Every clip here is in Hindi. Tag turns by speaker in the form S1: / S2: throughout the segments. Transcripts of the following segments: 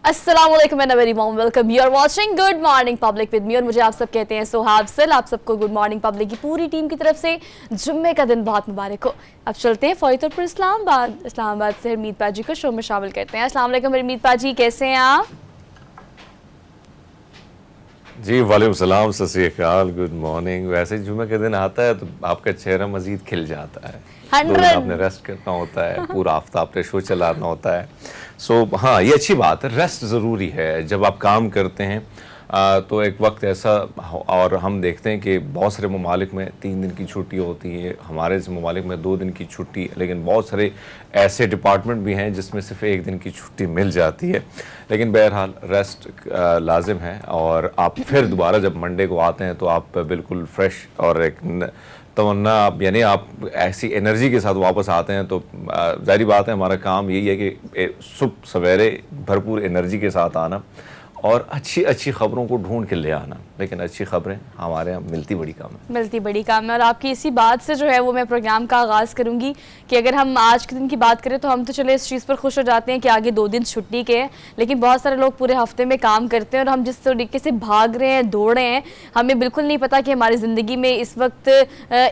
S1: अस्सलाम वालेकुम and very warm welcome. You are watching good morning public with me और मुझे आप सब कहते हैं सोहाब सर। आप सबको गुड मॉर्निंग पब्लिक की पूरी टीम की तरफ से जुम्मे का दिन बहुत मुबारक हो। अब चलते हैं फौतपुर इस्लामाबाद से हरमीत पाजी को शो में शामिल करते हैं। अस्सलाम वालेकुम हरमीत पाजी, कैसे हैं आप?
S2: जी वालेकुम सलाम, सत श्री अकाल, गुड मॉर्निंग। वैसे जुम्मे के दिन आता है तो आपका चेहरा मजीद खिल जाता है।
S1: 100
S2: आपने रेस्ट करना होता है, पूरा आफ्ताब पे शो चलाना होता है। सो हाँ, ये अच्छी बात है, रेस्ट ज़रूरी है। जब आप काम करते हैं तो एक वक्त ऐसा, और हम देखते हैं कि बहुत सारे ममालिक में 3 दिन की छुट्टी होती है, हमारे ममालिक में 2 दिन की छुट्टी, लेकिन बहुत सारे ऐसे डिपार्टमेंट भी हैं जिसमें सिर्फ 1 दिन की छुट्टी मिल जाती है। लेकिन बहरहाल रेस्ट लाजिम है, और आप फिर दोबारा जब मंडे को आते हैं तो आप बिल्कुल फ्रेश और एक तमन्ना, आप यानी आप ऐसी एनर्जी के साथ वापस आते हैं। तो ज़ाहिर बात है, हमारा काम यही है कि सुबह सवेरे भरपूर एनर्जी के साथ आना और अच्छी अच्छी खबरों को ढूंढ के ले आना। लेकिन अच्छी खबरें हमारे यहाँ मिलती बड़ी कम है।
S1: और आपकी इसी बात से जो है वो मैं प्रोग्राम का आगाज़ करूँगी कि अगर हम आज के दिन की बात करें तो हम तो चले इस चीज़ पर खुश हो जाते हैं कि आगे 2 दिन छुट्टी के हैं, लेकिन बहुत सारे लोग पूरे हफ्ते में काम करते हैं और हम जिस तरीके से भाग रहे हैं, दौड़ रहे हैं, हमें बिल्कुल नहीं पता कि हमारी ज़िंदगी में इस वक्त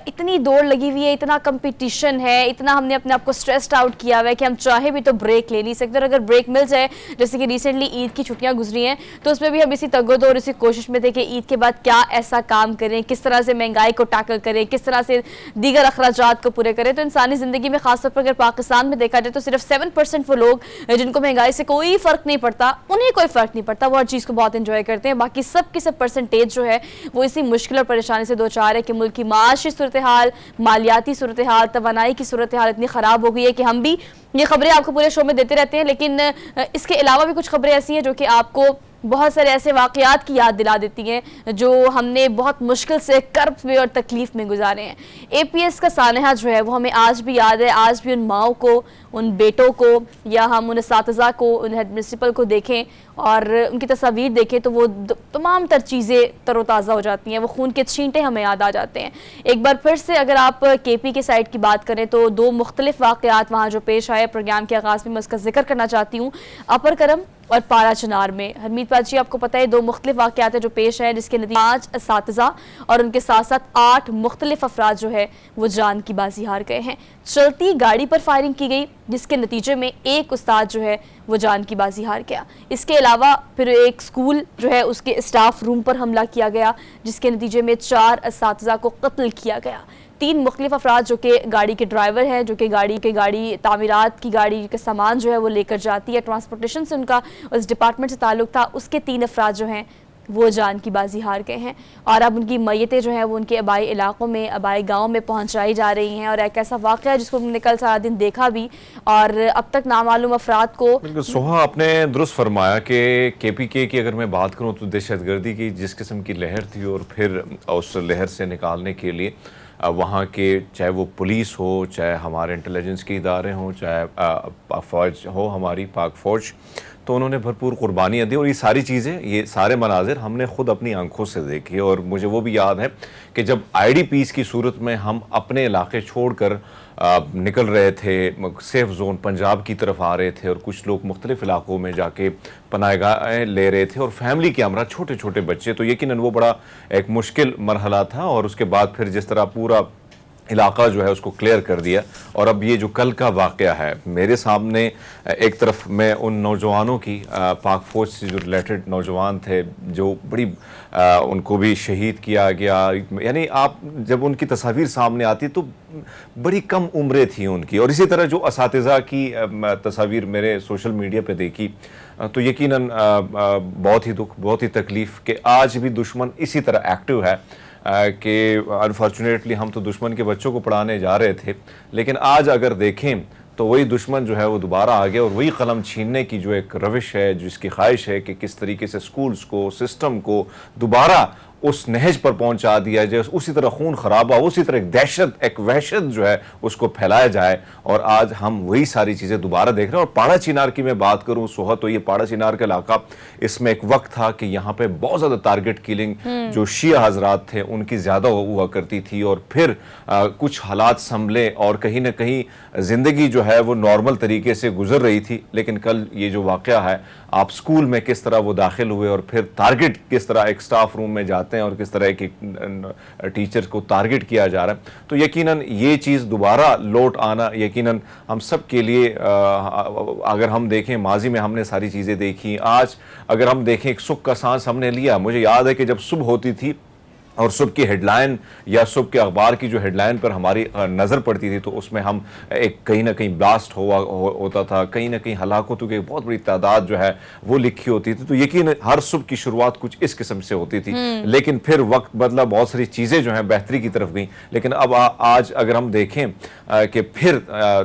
S1: इतनी दौड़ लगी हुई है, इतना कंपटीशन है, इतना हमने अपने आप को स्ट्रेस्ड आउट किया हुआ है कि हम चाहे भी तो ब्रेक ले नहीं सकते। और अगर ब्रेक मिल जाए, जैसे कि रिसेंटली ईद की छुट्टियाँ गुजरी हैं, तो उसमें भी हम इसी तगोदौर, इसी कोशिश में थे कि ईद के बाद क्या ऐसा काम करें, किस तरह से महंगाई को टैकल करें, किस तरह से दीगर अखराजात को पूरे करें। तो इंसानी ज़िंदगी में खासतौर पर अगर पाकिस्तान में देखा जाए तो सिर्फ 7% वो लोग जिनको महंगाई से कोई फ़र्क नहीं पड़ता, उन्हें कोई फ़र्क नहीं पड़ता, वो हर चीज़ को बहुत इंजॉय करते हैं। बाकी सब की सब परसेंटेज जो है वो इसी मुश्किल और परेशानी से दो चार है कि मुल्क की माशी सूरत हाल, मालियाती सूरत हाल, तवानाई की सूरत हाल इतनी ख़राब हो गई है कि हम भी ये खबरें आपको पूरे शो में देते रहते हैं, लेकिन इसके अलावा भी कुछ खबरें ऐसी हैं जो कि आपको बहुत सारे ऐसे वाक़यात की याद दिला देती हैं जो हमने बहुत मुश्किल से, कर्ब में और तकलीफ़ में गुजारे हैं। APS का सानहा जो है वो हमें आज भी याद है। आज भी उन माओं को, उन बेटों को, या हम उन असातिज़ा को, उन हेड प्रिंसिपल को देखें और उनकी तस्वीर देखें तो वो तमाम तर चीज़ें तरोताज़ा हो जाती हैं, वो खून के छींटे हमें याद आ जाते हैं। एक बार फिर से अगर आप KP के साइड की बात करें तो 2 मुख्तलिफ वाक़यात वहाँ जो पेश आए, प्रोग्राम के आगाज़ में मैं उसका जिक्र करना चाहती हूँ। अपर करम और पारा चनार में, हरमीत पाजी आपको पता है 2 मुख्तलिफ वाक़यात जो पेश हैं, जिसके नतीजे 5 असातिज़ा और उनके साथ साथ 8 मुख्तलिफ अफराद जो है वो जान की बाजी हार गए हैं। चलती गाड़ी पर फायरिंग की गई जिसके नतीजे में एक उस्ताद जो है वो जान की बाजी हार गया। इसके अलावा फिर एक स्कूल जो है उसके स्टाफ रूम पर हमला किया गया जिसके नतीजे में 4 असातिज़ा को कत्ल किया गया। 3 मुख्तलिफ अफराद जो कि गाड़ी के ड्राइवर हैं, जो कि गाड़ी तामीरात की गाड़ी के सामान जो है वो लेकर जाती है, ट्रांसपोर्टेशन से उनका उस डिपार्टमेंट से ताल्लुक़ था, उसके 3 अफराद जो हैं वो जान की बाजी हार गए हैं। और अब उनकी मैयतें जो हैं वो उनके आबाई इलाकों में, आबाई गाँव में पहुँचाई जा रही हैं। और एक ऐसा वाक़या है जिसको हमने कल सारा दिन देखा भी, और अब तक नामालूम अफराद को।
S2: बिल्कुल सोहा, आपने दुरुस्त फरमाया कि KPK की अगर मैं बात करूँ तो दहशतगर्दी की जिस किस्म की लहर थी, और फिर उस लहर से निकालने के लिए वहाँ के, चाहे वो पुलिस हो, चाहे हमारे इंटेलिजेंस के इदारे हों, चाहे फ़ौज हो, हमारी पाक फ़ौज, तो उन्होंने भरपूर कुर्बानियाँ दी। और ये सारी चीज़ें, ये सारे मनाजिर हमने ख़ुद अपनी आंखों से देखे। और मुझे वो भी याद है कि जब IDPs की सूरत में हम अपने इलाके छोड़कर निकल रहे थे, सेफ जोन पंजाब की तरफ आ रहे थे, और कुछ लोग मुख्तलिफ इलाकों में जाके पनाहगाहें ले रहे थे, और फैमिली के हमरा छोटे छोटे बच्चे, तो यकीनन वो बड़ा एक मुश्किल मरहला था। और उसके बाद फिर जिस तरह पूरा इलाका जो है उसको क्लियर कर दिया। और अब ये जो कल का वाक़या है मेरे सामने, एक तरफ मैं उन नौजवानों की, पाक फ़ौज से जो रिलेटेड नौजवान थे जो बड़ी उनको भी शहीद किया गया, यानी आप जब उनकी तस्वीर सामने आती तो बड़ी कम उम्रें थी उनकी। और इसी तरह जो असातिज़ा की तस्वीर मेरे सोशल मीडिया पे देखी तो यकीनन बहुत ही दुख, बहुत ही तकलीफ़ कि आज भी दुश्मन इसी तरह एक्टिव है कि अनफॉर्चुनेटली हम तो दुश्मन के बच्चों को पढ़ाने जा रहे थे, लेकिन आज अगर देखें तो वही दुश्मन जो है वो दोबारा आ गया, और वही कलम छीनने की जो एक रविश है, जिसकी ख्वाहिश है कि किस तरीके से स्कूल्स को, सिस्टम को दोबारा उस नहज पर पहुंचा दिया जाए, उसी तरह खून खराबा, उसी तरह एक दहशत, एक वहशत जो है उसको फैलाया जाए। और आज हम वही सारी चीज़ें दोबारा देख रहे हैं। और पाड़ा चिनार की मैं बात करूं सोहा, तो ये पाड़ा चिनार का इलाका, इसमें एक वक्त था कि यहाँ पे बहुत ज़्यादा टारगेट किलिंग जो शिया हजरात थे उनकी ज़्यादा हुआ करती थी। और फिर कुछ हालात संभले और कहीं ना कहीं ज़िंदगी जो है वो नॉर्मल तरीके से गुजर रही थी। लेकिन कल ये जो वाक़या है आप स्कूल में किस तरह वो दाखिल हुए और फिर टारगेट किस तरह एक स्टाफ रूम में जाते हैं और किस तरह एक टीचर को टारगेट किया जा रहा है, तो यकीनन ये चीज़ दोबारा लौट आना यकीनन हम सब के लिए, अगर हम देखें माजी में हमने सारी चीज़ें देखी, आज अगर हम देखें एक सुख का सांस हमने लिया। मुझे याद है कि जब सुबह होती थी और सुबह की हेडलाइन या सुबह के अखबार की जो हेडलाइन पर हमारी नज़र पड़ती थी, तो उसमें हम एक कहीं ना कहीं ब्लास्ट होता था, कहीं ना कहीं हलाकतों की बहुत बड़ी तादाद जो है वो लिखी होती थी। तो यकीन हर सुबह की शुरुआत कुछ इस किस्म से होती थी, लेकिन फिर वक्त बदला, बहुत सारी चीज़ें जो हैं बेहतरी की तरफ गई। लेकिन अब आज अगर हम देखें कि फिर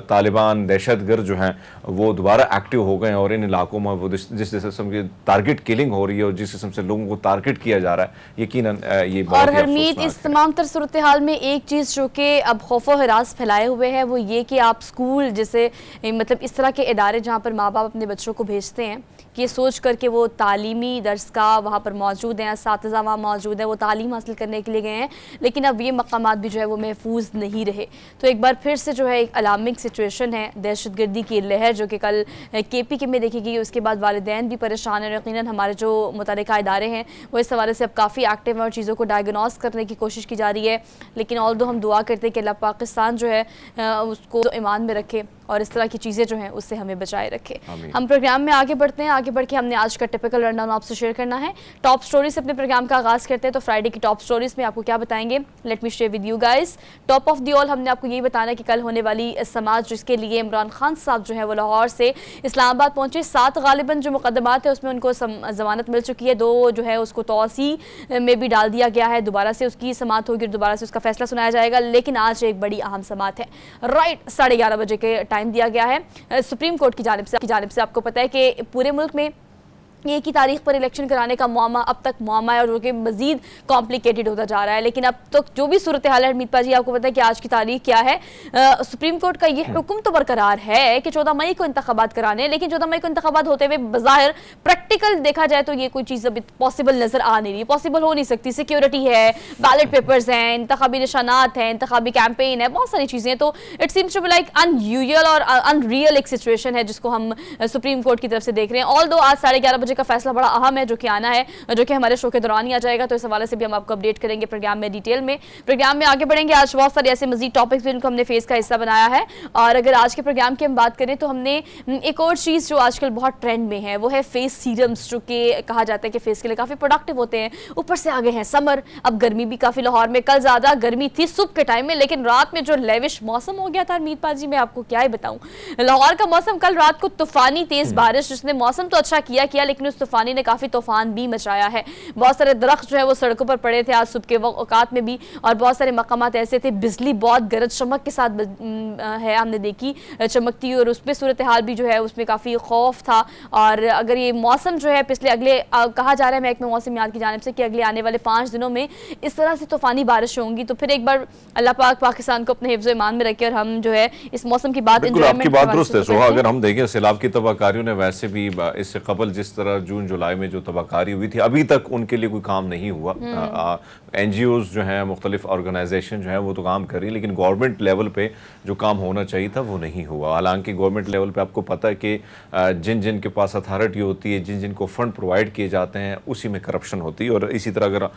S2: तालिबान दहशतगर्द जो हैं वो दोबारा एक्टिव हो गए हैं और इन इलाकों में वो जिस किस्म की टारगेट किलिंग हो रही है और जिस किस्म से लोगों को टारगेट किया जा रहा है, यकीनन ये
S1: और हरमीत, इस तमाम तर सूरत हाल में एक चीज़ जो कि अब खौफ व हिरास फैलाए हुए है वो ये कि आप स्कूल जैसे मतलब इस तरह के इदारे जहाँ पर माँ बाप अपने बच्चों को भेजते हैं कि ये सोच कर के वो तालीमी दर्स का वहाँ पर मौजूद हैं, असातिज़ा वहाँ मौजूद है, वो तालीम हासिल करने के लिए गए हैं, लेकिन अब ये मकामात भी जो है वो महफूज नहीं रहे। तो एक बार फिर से जो है एक अलार्मिंग सिचुएशन है, दहशतगर्दी की लहर जो कि कल KPK में देखी गई, उसके बाद वालिदैन भी परेशान हैं। यकीनन हमारे जो मुतल्लिका इदारे हैं वो इस हवाले से अब काफ़ी एक्टिव हैं और चीज़ों को डायग्नोस करने की कोशिश की जा रही है। लेकिन ऑल्दो हम दुआ करते हैं कि अल्लाह पाकिस्तान जो है उसको ईमान में रखे और इस तरह की चीज़ें जो हैं उससे हमें बचाए रखे। हम प्रोग्राम में आगे बढ़ते हैं। आगे बढ़ के हमने आज का टिपिकल रनडाउन आपसे शेयर करना है। टॉप स्टोरी से अपने प्रोग्राम का आगाज़ करते हैं। तो फ्राइडे की टॉप स्टोरीज में आपको क्या बताएंगे, let me share with you guys. Top of the all हमने आपको यही बताना है कि कल होने वाली समाज जिसके लिए इमरान खान साहब जो है वो लाहौर से इस्लामाबाद पहुंचे। 7 गालिबन जो मुकदमात है उसमें उनको जमानत मिल चुकी है, 2 जो है उसको तौसी में भी डाल दिया गया है। दोबारा से उसकी समात होगी और दोबारा से उसका फैसला सुनाया जाएगा। लेकिन आज एक बड़ी अहम समात है, राइट 11:30 बजे के टाइम दिया गया है सुप्रीम कोर्ट की जानिब से। आपको पता है कि पूरे मुल्क में एक ही तारीख पर इलेक्शन कराने का मुआमा अब तक मुआमा है और जो कि मजीद कॉम्प्लिकेटेड होता जा रहा है। लेकिन अब तक जो भी सूरत हाल है हरमीत पाजी, आपको पता है कि आज की तारीख क्या है। सुप्रीम कोर्ट का ये हुक्म तो बरकरार है कि 14 मई को इंतखाबात कराने, लेकिन 14 मई को इंतखाबात होते हुए बज़ाहिर प्रैक्टिकल देखा जाए तो ये कोई चीज़ अभी पॉसिबल नजर आ नहीं रही, पॉसिबल हो नहीं सकती। सिक्योरिटी है, बैलेट पेपर्स हैं, इंतखाबी निशानात हैं, इंतखाबी कैंपेन है, बहुत सारी चीज़ें। तो it seems to be like unusual और अनरियल एक सिचुएशन है जिसको हम सुप्रीम कोर्ट की तरफ से देख रहे हैं। ऑल्दो आज 11:30 का फैसला बड़ा अहम है जो कि आना है, जो कि हमारे शो के दौरान ही आ जाएगा। तो इस हवाले से भी हम आपको अपडेट करेंगे प्रोग्राम में डिटेल में। प्रोग्राम में आगे बढ़ेंगे। आज बहुत सारे ऐसे मजीद टॉपिक्स भी जिनको हमने फेस का हिस्सा बनाया है। और अगर आज के प्रोग्राम की हम बात करें तो हमने एक और चीज़ जो आजकल बहुत ट्रेंड में है वो है फेस सीरम्स, जो कि कहा जाता है कि फेस के लिए काफ़ी प्रोडक्टिव होते हैं। ऊपर से आगे हैं समर, अब गर्मी भी काफ़ी लाहौर में कल ज़्यादा गर्मी थी सुबह के टाइम में, लेकिन रात में जो लेविश मौसम हो गया था हरमीत पाजी, मैं आपको क्या ही बताऊँ। लाहौर का मौसम कल रात को तूफानी तेज़ बारिश, जिसने मौसम तो अच्छा किया लेकिन उस तूफानी ने काफ़ी तूफान भी मचाया है। बहुत सारे दरख्त जो है वो सड़कों पर पड़े थे आज सुबह के औकात में भी, और बहुत सारे मकामात ऐसे थे बिजली बहुत गरज चमक के साथ है हमने देखी चमकती, और उसमें सूरत हाल भी जो है उसमें काफ़ी खौफ था। और अगर ये मौसम जो है पिछले अगले कहा जा रहा है महकमे मौसमियात की जानिब से कि अगले आने वाले 5 दिनों में इस तरह से तूफानी बारिश होंगी, तो फिर एक बार अल्लाह पाक पाकिस्तान को अपने हिफ्ज़ ईमान में रखे और हम जो है इस मौसम की बात
S2: आपकी बात दुरुस्त है सोहा। अगर हम देखें सैलाब की तबाहकारियों ने वैसे भी इससे कबल जिस तरह जून जुलाई में जो तबाहकारी हुई थी अभी तक उनके लिए कोई काम नहीं हुआ। NGOs जो हैं, मुख्तलिफ ऑर्गेनाइजेशन जो हैं वो तो काम कर रही है, लेकिन गवर्नमेंट लेवल पे जो काम होना चाहिए था वो नहीं हुआ। हालांकि गवर्नमेंट लेवल पे आपको पता है कि जिन जिन के पास अथॉरिटी होती है, जिन जिन को फंड प्रोवाइड किए जाते हैं, उसी में करप्शन होती है। और इसी तरह अगर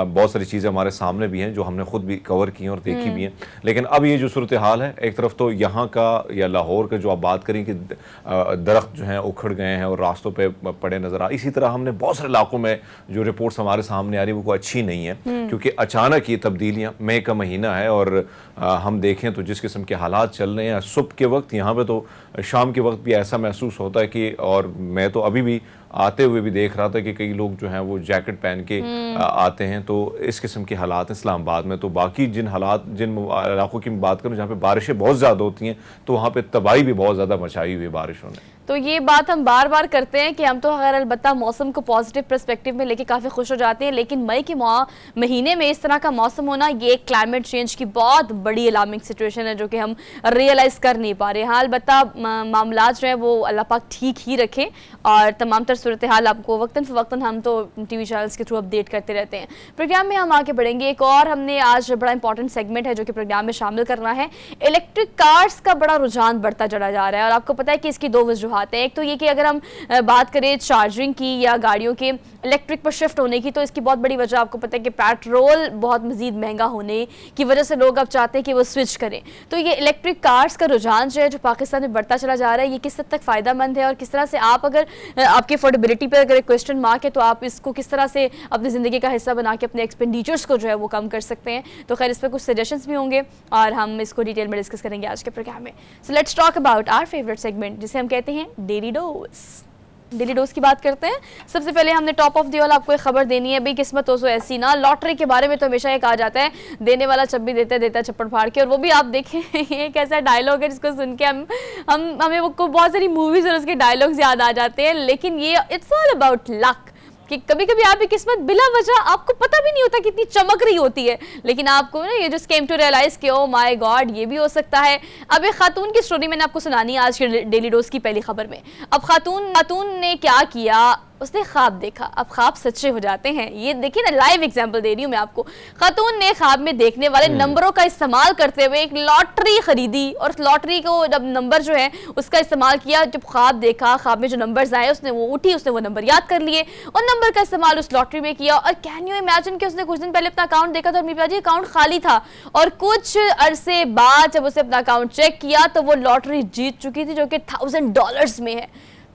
S2: बहुत सारी चीज़ें हमारे सामने भी हैं जो हमने खुद भी कवर की हैं और देखी भी हैं। लेकिन अब ये जो सूरत हाल है, एक तरफ तो यहाँ का या लाहौर का जो आप बात करें कि दरख्त जो हैं उखड़ गए हैं और रास्तों पर पड़े नजर आ, इसी तरह हमने बहुत सारे इलाकों में जो रिपोर्ट्स हमारे सामने आ रही है वो अच्छी नहीं है, क्योंकि अचानक ये तब्दीलियां, मई का महीना है और हम देखें तो जिस किस्म के हालात चल रहे हैं सुबह के वक्त, यहाँ पे तो शाम के वक्त भी ऐसा महसूस होता है कि, और मैं तो अभी भी आते हुए भी देख रहा था कि कई लोग जो हैं वो जैकेट पहन के आते हैं। तो इस किस्म के हालात इस्लामाबाद में। तो बाकी जिन इलाकों की बात करूँ जहाँ पे बारिशें बहुत ज़्यादा होती हैं तो वहाँ पे तबाही भी बहुत ज़्यादा मचाई हुई बारिशों ने।
S1: तो ये बात हम बार बार करते हैं कि हम तो खैर अलबत्ता मौसम को पॉजिटिव पर्सपेक्टिव में लेके काफ़ी खुश हो जाते हैं, लेकिन मई के महीने में इस तरह का मौसम होना ये क्लाइमेट चेंज की बहुत बड़ी अलार्मिंग सिचुएशन है जो कि हम रियलाइज़ कर नहीं पा रहे हैं। हाँ अलबत्ता मामला जो है वो अल्लाह पाक ठीक ही रखें और तमाम तर सूरत हाल आपको वक्तन फ़वक्तन हम तो TV चैनल्स के थ्रू अपडेट करते रहते हैं। प्रोग्राम में हम आगे बढ़ेंगे। एक और हमने आज बड़ा इंपॉर्टेंट सेगमेंट है जो कि प्रोग्राम में शामिल करना है। इलेक्ट्रिक कार्स का बड़ा रुझान बढ़ता चला जा रहा है और आपको पता है कि इसकी 2 वजूहात निभाते हैं। एक तो ये कि अगर हम बात करें चार्जिंग की या गाड़ियों के इलेक्ट्रिक पर शिफ्ट होने की, तो इसकी बहुत बड़ी वजह आपको पता है कि पेट्रोल बहुत मजीद महंगा होने की वजह से लोग अब चाहते हैं कि वो स्विच करें। तो ये इलेक्ट्रिक कार्स का रुझान जो है, जो पाकिस्तान में बढ़ता चला जा रहा है, ये किस हद तक फ़ायदेमंद है और किस तरह से आप अगर आपकी अफोर्डेबिलिटी पर अगर एक क्वेश्चन मार्क है तो आप इसको किस तरह से अपनी ज़िंदगी का हिस्सा बना के अपने एक्सपेंडिचर्स को जो है वो कम कर सकते हैं। तो खैर इस पर कुछ सजेशंस भी होंगे और हम इसको डिटेल में डिस्कस करेंगे आज के प्रोग्राम में। So let's talk about our favourite segment, जिसे हम कहते हैं डेली डोज। डेली डोज की बात करते हैं। सबसे पहले हमने टॉप ऑफ दी वाला आपको एक खबर देनी है। भाई किस्मत हो सो ऐसी ना, लॉटरी के बारे में तो हमेशा ये कहा जाता है देने वाला चब्बी देता चप्पड़ फाड़ के, और वो भी आप देखें ये कैसा डायलॉग है जिसको सुन के हमें वो बहुत सारी मूवीज और उसके डायलॉग्स याद आ जाते हैं। लेकिन ये इट्स ऑल अबाउट लक कि कभी कभी आपकी किस्मत बिला वजह आपको पता भी नहीं होता कितनी चमक रही होती है, लेकिन आपको ना ये जस्ट केम टू रियलाइज कि ओ माय गॉड ये भी हो सकता है। अब एक खातून की स्टोरी मैंने आपको सुनानी है आज के डेली डोज की पहली खबर में। अब खातून ने क्या किया, उसने ख्वाब देखा। अब ख्वाब सच्चे हो जाते हैं, ये देखिए ना, लाइव एग्जांपल दे रही हूँ मैं आपको। खातून ने ख्वाब में देखने वाले नंबरों का इस्तेमाल करते हुए एक लॉटरी खरीदी, और उस लॉटरी को जब नंबर जो है उसका इस्तेमाल किया, जब ख्वाब देखा, ख्वाब में जो नंबर्स आए उसने वो उठी, उसने वो नंबर याद कर लिए और नंबर का इस्तेमाल उस लॉटरी में किया। और कैन यू इमेजिन कि उसने कुछ दिन पहले अपना अकाउंट देखा था और मेरे अकाउंट खाली था, और कुछ अरसे बाद जब उसने अपना अकाउंट चेक किया तो वो लॉटरी जीत चुकी थी, जो कि $1000 में है।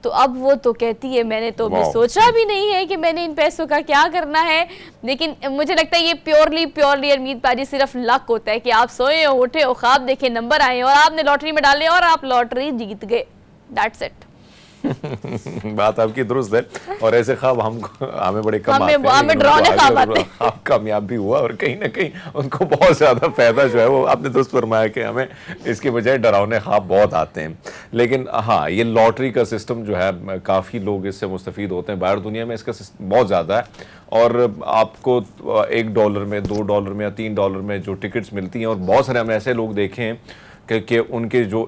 S1: तो अब वो तो कहती है मैंने तो अभी सोचा भी नहीं है कि मैंने इन पैसों का क्या करना है। लेकिन मुझे लगता है ये प्योरली अरमीत पाजी सिर्फ लक होता है कि आप सोए हो, उठे हो, ख्वाब देखे, नंबर आए और आपने लॉटरी में डाले और आप लॉटरी जीत गए। That's it.
S2: बात आपकी दुरुस्त है, और ऐसे ख्वाब हमें बड़े कम आते हैं,
S1: हमें डरावने ख्वाब आते हैं।
S2: ख्वाब कामयाब भी हुआ और कहीं ना कहीं उनको बहुत ज्यादा फायदा जो है वो आपने दुरुस्त फरमाया कि हमें इसके बजाय डरावने ख्वाब बहुत आते हैं। लेकिन हाँ, ये लॉटरी का सिस्टम जो है काफ़ी लोग इससे मुस्तफ़ीद होते हैं। बाहर दुनिया में इसका बहुत ज़्यादा है, और आपको $1 में, $2 में या $3 में जो टिकट्स मिलती हैं, और बहुत सारे हम ऐसे लोग देखे हैं कि उनके जो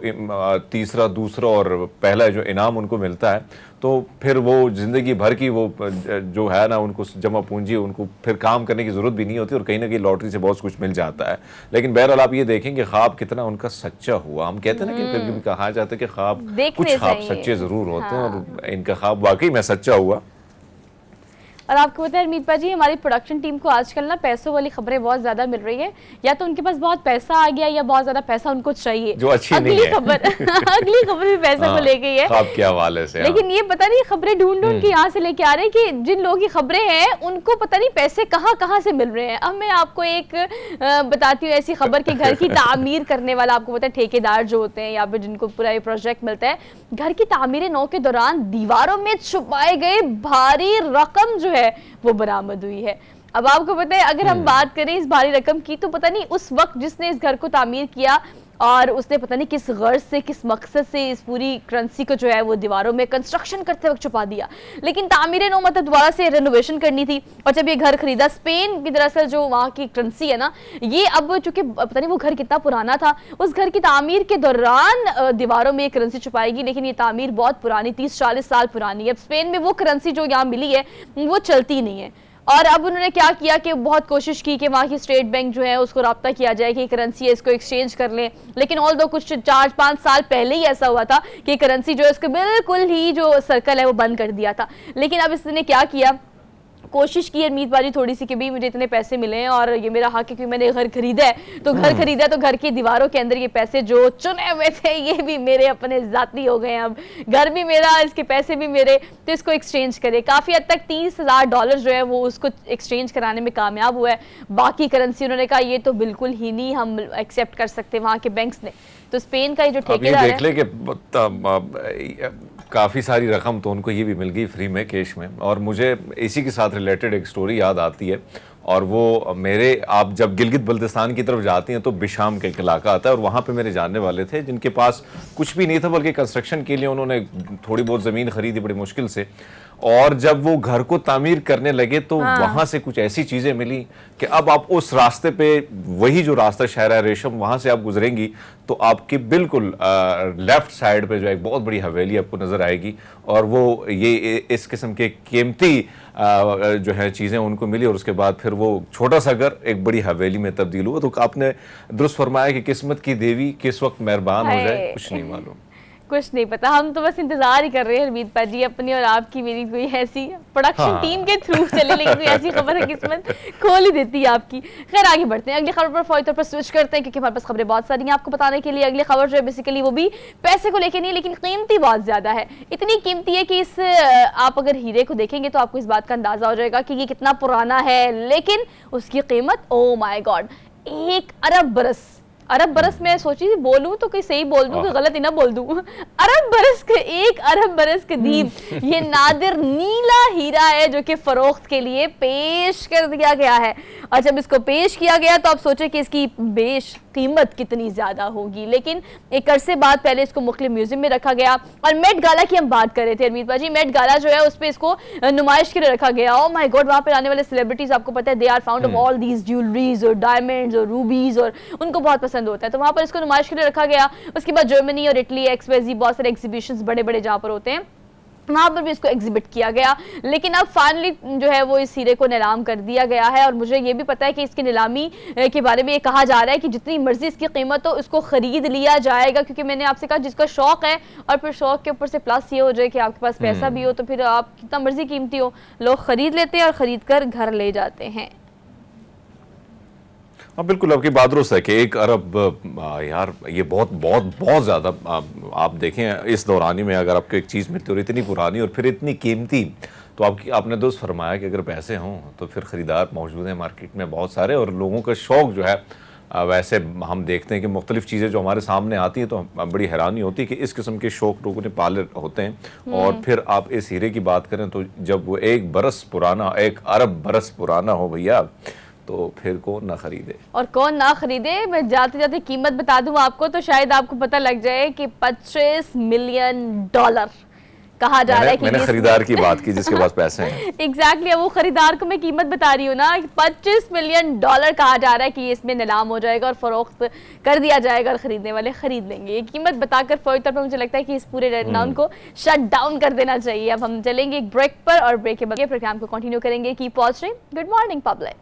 S2: तीसरा, दूसरा और पहला जो इनाम उनको मिलता है, तो फिर वो ज़िंदगी भर की वो जो है ना, उनको जमा पूंजी, उनको फिर काम करने की ज़रूरत भी नहीं होती, और कहीं ना कहीं लॉटरी से बहुत कुछ मिल जाता है। लेकिन बहरहाल आप ये देखें कि ख्वाब कितना उनका सच्चा हुआ। हम कहते हैं ना कि फिर भी कहा जाता है कि कुछ ख्वाब सच्चे ज़रूर होते हैं, और इनका ख्वाब वाकई में सच्चा हुआ।
S1: और आपको पता है अरमीत पाजी, हमारी प्रोडक्शन टीम को आजकल ना पैसों वाली खबरें बहुत ज्यादा मिल रही है। या तो उनके पास बहुत पैसा आ गया या बहुत ज्यादा पैसा उनको चाहिए,
S2: जो अच्छी नहीं है।
S1: अगली खबर भी पैसा को ले गई है,
S2: ख्वाब के हवाले से।
S1: लेकिन ये पता नहीं खबरें ढूंढ के यहाँ से लेके आ रहे हैं कि जिन लोगों की खबरें हैं उनको पता नहीं पैसे कहाँ से मिल रहे हैं। अब मैं आपको एक बताती हूँ ऐसी खबर कि घर की तामीर करने वाला, आपको पता है ठेकेदार जो होते हैं या फिर जिनको पूरा ये प्रोजेक्ट मिलता है, घर की तामीर नौ के दौरान दीवारों में छुपाए गए भारी रकम जो है वो बरामद हुई है। अब आपको पता है अगर हम बात करें इस भारी रकम की, तो पता नहीं उस वक्त जिसने इस घर को तामीर किया और उसने पता नहीं किस गर्ज से, किस मकसद से इस पूरी करेंसी को जो है वो दीवारों में कंस्ट्रक्शन करते वक्त छुपा दिया। लेकिन तामीर नो मतलब दोबारा से रेनोवेशन करनी थी, और जब ये घर खरीदा, स्पेन की दरअसल जो वहाँ की करेंसी है ना, ये अब चूंकि पता नहीं वो घर कितना पुराना था, उस घर की तामीर के दौरान दीवारों में करेंसी छुपाएगी, लेकिन ये तामीर बहुत पुरानी, 30-40 साल पुरानी है। अब स्पेन में वो करेंसी जो यहाँ मिली है वो चलती नहीं है, और अब उन्होंने क्या किया कि बहुत कोशिश की कि वहाँ की स्टेट बैंक जो है उसको रब्ता किया जाए कि करेंसी है इसको एक्सचेंज कर लें। लेकिन ऑल दो कुछ 4-5 साल पहले ही ऐसा हुआ था कि करेंसी जो है उसको बिल्कुल ही जो सर्कल है वो बंद कर दिया था। लेकिन अब इसने क्या किया, कोशिश की अरमीत बाजी थोड़ी सी कि भी मुझे इतने पैसे मिले हैं और ये मेरा हक है क्योंकि मैंने घर खरीदा है, तो घर खरीदा है तो घर की दीवारों के अंदर ये पैसे जो चुने हुए थे ये भी मेरे अपने जाती हो गए हैं, अब घर भी मेरा, इसके पैसे भी मेरे, तो इसको एक्सचेंज करे। काफ़ी हद तक $30,000 जो है वो उसको एक्सचेंज कराने में कामयाब हुआ है। बाकी करेंसी उन्होंने कहा ये तो बिल्कुल ही नहीं हम एक्सेप्ट कर सकते वहाँ के बैंक्स ने। तो स्पेन का ये जो ठेकेदार है,
S2: देख ले कि काफ़ी सारी रकम तो उनको ये भी मिल गई फ्री में, कैश में। और मुझे इसी के साथ रिलेटेड एक स्टोरी याद आती है, और वो मेरे, आप जब गिलगित बल्तिस्तान की तरफ जाती हैं तो बिशाम का एक इलाका आता है, और वहाँ पे मेरे जानने वाले थे जिनके पास कुछ भी नहीं था, बल्कि कंस्ट्रक्शन के लिए उन्होंने थोड़ी बहुत ज़मीन खरीदी बड़ी मुश्किल से, और जब वो घर को तामीर करने लगे तो वहाँ से कुछ ऐसी चीज़ें मिली कि अब आप उस रास्ते पे, वही जो रास्ता शहर रेशम, वहाँ से आप गुजरेंगी तो आपकी बिल्कुल लेफ्ट साइड पे जो एक बहुत बड़ी हवेली आपको नज़र आएगी, और वो ये इस किस्म के कीमती जो है चीज़ें उनको मिली, और उसके बाद फिर वो छोटा सा घर एक बड़ी हवेली में तब्दील हुआ। तो आपने दुरुस्त फरमाया कि किस्मत की देवी किस वक्त मेहरबान हो जाए कुछ नहीं मालूम।
S1: कुछ नहीं पता, हम तो बस इंतजार ही कर रहे हैं हरमीत पाजी अपनी और आपकी मेरी कोई ऐसी प्रोडक्शन टीम के थ्रू चले, लेकिन कोई ऐसी खबर है किस्मत खोल ही देती है आपकी। खैर आगे बढ़ते हैं, अगली खबर पर फौरी तौर पर स्विच करते हैं क्योंकि हमारे पास खबरें बहुत सारी हैं आपको बताने के लिए। अगली खबर जो है बेसिकली वो भी पैसे को लेकर नहीं लेकिन कीमती बहुत ज्यादा है, इतनी कीमती है कि इस आप अगर हीरे को देखेंगे तो आपको इस बात का अंदाजा हो जाएगा कि ये कितना पुराना है, लेकिन उसकी कीमत ओ माय गॉड 1 अरब बरस। अरब बरस में सोची बोलूं तो कहीं सही बोल दूं कि गलत ही ना बोल दूं। अरब बरस के 1 अरब बरस कदीम ये नादिर नीला हीरा है जो कि फरोख्त के लिए पेश कर दिया गया है। और जब इसको पेश किया गया तो आप सोचे कि इसकी कीमत कितनी ज्यादा होगी, लेकिन एक अरसे बाद पहले इसको मुख्तलिफ म्यूजियम में रखा गया। और मेट गाला की हम बात कर रहे थे हरमीत बाजी, मेट गाला जो है उस पर इसको नुमाइश के लिए रखा गया। ओ माय गॉड, वहां पर आने वाले सेलिब्रिटीज आपको पता है they are found of all these jewelleries और डायमंड्स और रूबीज और उनको बहुत पसंद होता है, तो वहां पर इसको नुमाइश के लिए रखा गया। उसके बाद जर्मनी और इटली एक्सवाईजी बहुत सारे एग्जीबिशंस बड़े बड़े जहां पर होते हैं वहां पर भी इसको एग्जिबिट किया गया। लेकिन अब फाइनली जो है वो इस हीरे को नीलाम कर दिया गया है। और मुझे ये भी पता है कि इसकी नीलामी के बारे में ये कहा जा रहा है कि जितनी मर्जी इसकी कीमत हो इसको खरीद लिया जाएगा, क्योंकि मैंने आपसे कहा जिसका शौक है और फिर शौक के ऊपर से प्लस ये हो जाए कि आपके पास पैसा भी हो तो फिर आप कितना मर्जी कीमती हो लोग खरीद लेते हैं और खरीद कर घर ले जाते हैं।
S2: हाँ बिल्कुल, आपकी बात दुरुस्त है कि 1 अरब यार ये बहुत बहुत बहुत ज़्यादा। आप देखें इस दौरानी में अगर आपको एक चीज़ मिलती और इतनी पुरानी और फिर इतनी कीमती, तो आपने दोस्त फरमाया कि अगर पैसे हों तो फिर ख़रीदार मौजूद हैं मार्केट में बहुत सारे। और लोगों का शौक़ जो है वैसे हम देखते हैं कि मुख्तलिफ़ चीज़ें जो हमारे सामने आती हैं तो बड़ी हैरानी होती है कि इस किस्म के शौक़ लोगों ने पाले होते हैं। और फिर आप इस हीरे की बात करें तो जब वो 1 बरस पुराना 1 अरब बरस पुराना हो भैया तो फिर कौन ना खरीदे। और
S1: कौन ना खरीदे। मैं जाते जाते कीमत बता दूं आपको तो शायद आपको पता लग जाए कि $25 मिलियन कहा जा रहा है कि
S2: मैंने खरीदार की बात की जिसके पास पैसे हैं।
S1: एग्जैक्टली वो खरीदार को मैं कीमत बता रही हूँ ना, $25 मिलियन कहा जा रहा है कि ये इसमें नीलाम हो जाएगा और फरोख्त कर दिया जाएगा और खरीदने वाले खरीद लेंगे। ये कीमत बताकर फौरी तौर पर मुझे लगता है कि इस पूरे रेडनाउन को शट डाउन कर देना चाहिए। अब हम चलेंगे एक ब्रेक पर और ब्रेक के बाद प्रोग्राम को कंटिन्यू करेंगे। Keep watching. Good morning public,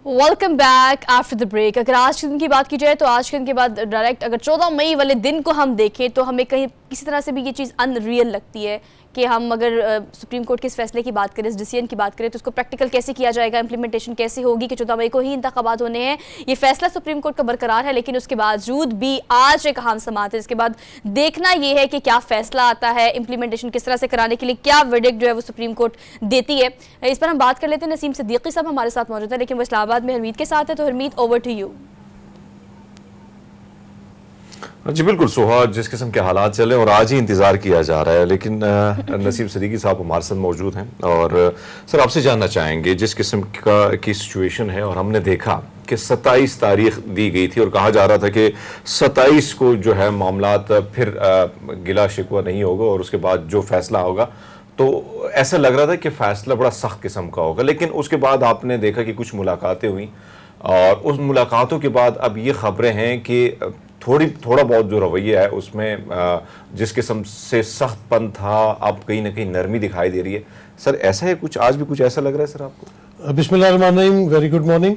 S1: welcome back after the break. अगर आज के दिन की बात की जाए तो आज के दिन के बाद डायरेक्ट अगर 14 मई वाले दिन को हम देखें तो हमें कहीं किसी तरह से भी ये चीज़ अनरियल लगती है कि हम अगर सुप्रीम कोर्ट के इस फैसले की बात करें, इस डिसीजन की बात करें तो उसको प्रैक्टिकल कैसे किया जाएगा, इंप्लीमेंटेशन कैसे होगी कि 14 मई को ही इंतखाबात होने हैं। ये फैसला सुप्रीम कोर्ट का बरकरार है, लेकिन उसके बावजूद भी आज एक अहम समाअत है। इसके बाद देखना ये है कि क्या फैसला आता है, इंप्लीमेंटेशन किस तरह से कराने के लिए क्या वर्डिक्ट जो है वो सुप्रीम कोर्ट देती है। इस पर हम बात कर लेते हैं। नसीम सिद्दीकी साहब हमारे साथ मौजूद है, लेकिन वो इस्लामाबाद में हरमीत के साथ है। तो हरमीत, ओवर टू यू।
S2: जी बिल्कुल सुहा, जिस किस्म के हालात चले और आज ही इंतज़ार किया जा रहा है, लेकिन नसीम सिद्दीकी साहब हमारे साथ मौजूद हैं और सर आपसे जानना चाहेंगे जिस किस्म की सिचुएशन है। और हमने देखा कि 27 तारीख दी गई थी और कहा जा रहा था कि 27 को जो है मामलात फिर गिला शिकवा नहीं होगा और उसके बाद जो फैसला होगा तो ऐसा लग रहा था कि फ़ैसला बड़ा सख्त किस्म का होगा। लेकिन उसके बाद आपने देखा कि कुछ मुलाकातें हुई और उस मुलाकातों के बाद अब ये खबरें हैं कि थोड़ा बहुत जो रवैया है उसमें जिस किस्म से सख्तपन था अब कहीं ना कहीं नरमी दिखाई दे रही है। सर ऐसा है कुछ, आज भी कुछ ऐसा लग रहा है सर आपको?
S3: बिस्मिल्लाहिर्रहमानिर्रहीम, वेरी गुड मॉर्निंग।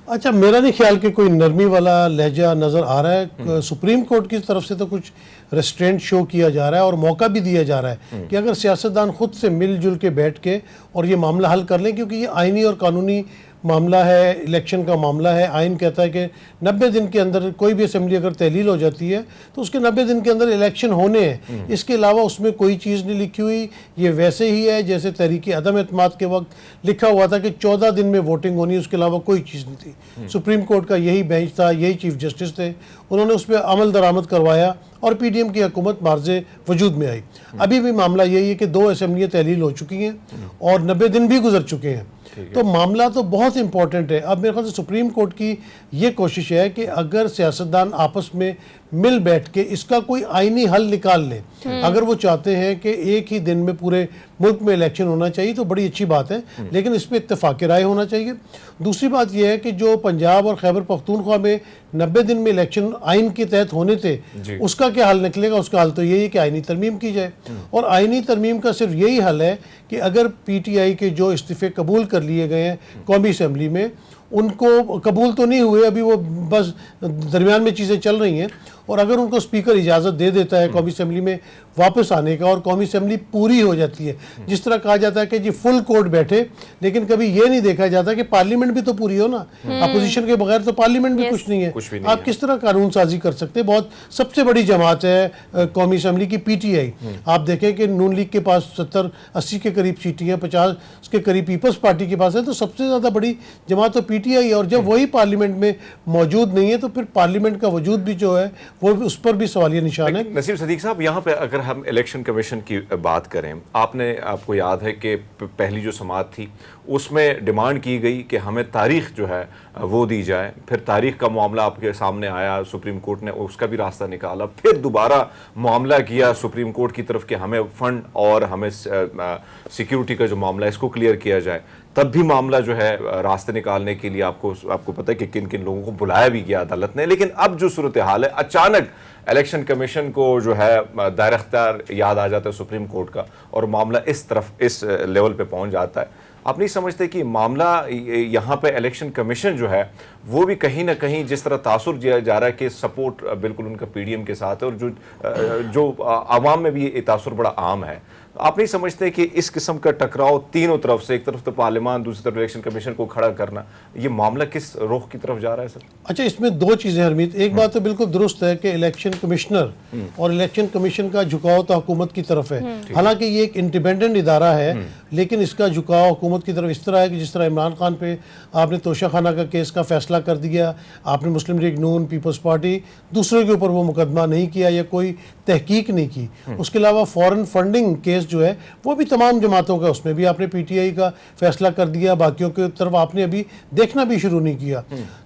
S3: अच्छा, मेरा नहीं ख्याल कि कोई नरमी वाला लहजा नज़र आ रहा है। सुप्रीम कोर्ट की तरफ से तो कुछ रेस्ट्रेंट शो किया जा रहा है और मौका भी दिया जा रहा है कि अगर सियासतदान खुद से मिलजुल के बैठ के और ये मामला हल कर लें, क्योंकि ये आइनी और कानूनी मामला है, इलेक्शन का मामला है। आइन कहता है कि 90 दिन के अंदर कोई भी असेंबली अगर तहलील हो जाती है तो उसके 90 दिन के अंदर इलेक्शन होने हैं। इसके अलावा उसमें कोई चीज़ नहीं लिखी हुई। ये वैसे ही है जैसे तहरीक अदम एतमाद के वक्त लिखा हुआ था कि 14 दिन में वोटिंग होनी है, उसके अलावा कोई चीज़ नहीं थी। सुप्रीम कोर्ट का यही बेंच था, यही चीफ जस्टिस थे, उन्होंने उस पर अमल दरामद करवाया और PDM की हुकूमत मार्जे वजूद में आई। अभी भी मामला यही है कि 2 असेंबलियाँ तहलील हो चुकी हैं और 90 दिन भी गुजर चुके हैं। तो मामला तो बहुत इंपॉर्टेंट है। अब मेरे ख्याल से सुप्रीम कोर्ट की ये कोशिश है कि अगर सियासतदान आपस में मिल बैठ के इसका कोई आईनी हल निकाल ले, अगर वो चाहते हैं कि एक ही दिन में पूरे मुल्क में इलेक्शन होना चाहिए तो बड़ी अच्छी बात है, लेकिन इस पर इत्तेफाक राय होना चाहिए। दूसरी बात यह है कि जो पंजाब और खैबर पख्तूनख्वा में 90 दिन में इलेक्शन आइन के तहत होने थे, उसका क्या हल निकलेगा? उसका हल तो यही है कि आइनी तरमीम की जाए। और आइनी तरमीम का सिर्फ यही हल है कि अगर PTI के जो इस्तीफ़े कबूल कर लिए गए हैं कौमी असम्बली में, उनको कबूल तो नहीं हुए, अभी वो बस दरमियान में चीज़ें चल रही हैं। और अगर उनको स्पीकर इजाज़त दे देता है कौमी असम्बली में वापस आने का और कौमी असम्बली पूरी हो जाती है, जिस तरह कहा जाता है कि जी फुल कोर्ट बैठे, लेकिन कभी ये नहीं देखा जाता कि पार्लियामेंट भी तो पूरी हो ना। अपोजिशन के बगैर तो पार्लियामेंट भी कुछ नहीं है। आप किस तरह कानून साजी कर सकते हैं? बहुत सबसे बड़ी जमात है कौमी असम्बली की PTI। आप देखें कि नून लीग के पास 70-80 के करीब सीटें हैं, 50 के करीब पीपल्स पार्टी के पास है, तो सबसे ज़्यादा बड़ी जमात तो PTI है। और जब वही पार्लियामेंट में मौजूद नहीं है तो फिर पार्लियामेंट का वजूद भी जो है वो उस पर भी सवालिया निशान है।
S2: नसीम सदीक साहब, यहाँ पे अगर हम इलेक्शन कमीशन की बात करें, आपको याद है कि पहली जो समाअत थी उसमें डिमांड की गई कि हमें तारीख जो है वो दी जाए। फिर तारीख का मामला आपके सामने आया, सुप्रीम कोर्ट ने उसका भी रास्ता निकाला। फिर दोबारा मामला किया सुप्रीम कोर्ट की तरफ कि हमें फंड और हमें सिक्योरिटी का जो मामला है इसको क्लियर किया जाए। तब भी मामला जो है रास्ते निकालने के लिए आपको पता है कि किन किन लोगों को बुलाया भी गया अदालत ने। लेकिन अब जो सूरत हाल है, अचानक इलेक्शन कमीशन को जो है दायर अख्तियार याद आ जाता है सुप्रीम कोर्ट का और मामला इस लेवल पे पहुंच जाता है। आप नहीं समझते कि मामला यहाँ पे इलेक्शन कमीशन जो है वो भी कहीं ना कहीं जिस तरह तासुर दिया जा रहा है कि सपोर्ट बिल्कुल उनका PDM के साथ है और जो आवाम में भी ये तासुर बड़ा आम है, आप नहीं समझते कि इस किस्म का टकराव तीनों तरफ से, एक तरफ तो पार्लियामान, दूसरी तरफ इलेक्शन कमीशन को खड़ा करना, ये मामला किस रुख की तरफ जा रहा है सर?
S3: अच्छा, इसमें दो चीज़ें हरमीत। एक बात तो बिल्कुल दुरुस्त है कि इलेक्शन कमिश्नर और इलेक्शन कमीशन का झुकाव तो हुकूमत की तरफ है। हालांकि ये एक इंडिपेंडेंट इदारा है, लेकिन इसका झुकाव हुकूमत की तरफ इस तरह है कि जिस तरह इमरान खान पे आपने तोशा खाना का केस का फैसला कर दिया, आपने मुस्लिम लीग नून, पीपल्स पार्टी, दूसरों के ऊपर वो मुकदमा नहीं किया या कोई तहकीक नहीं की। उसके अलावा फॉरेन फंडिंग केस जो है वो भी तमाम जमातों का, उसमें भी आपने PTI का फैसला कर दिया, बाकियों की तरफ आपने अभी देखना भी शुरू नहीं किया।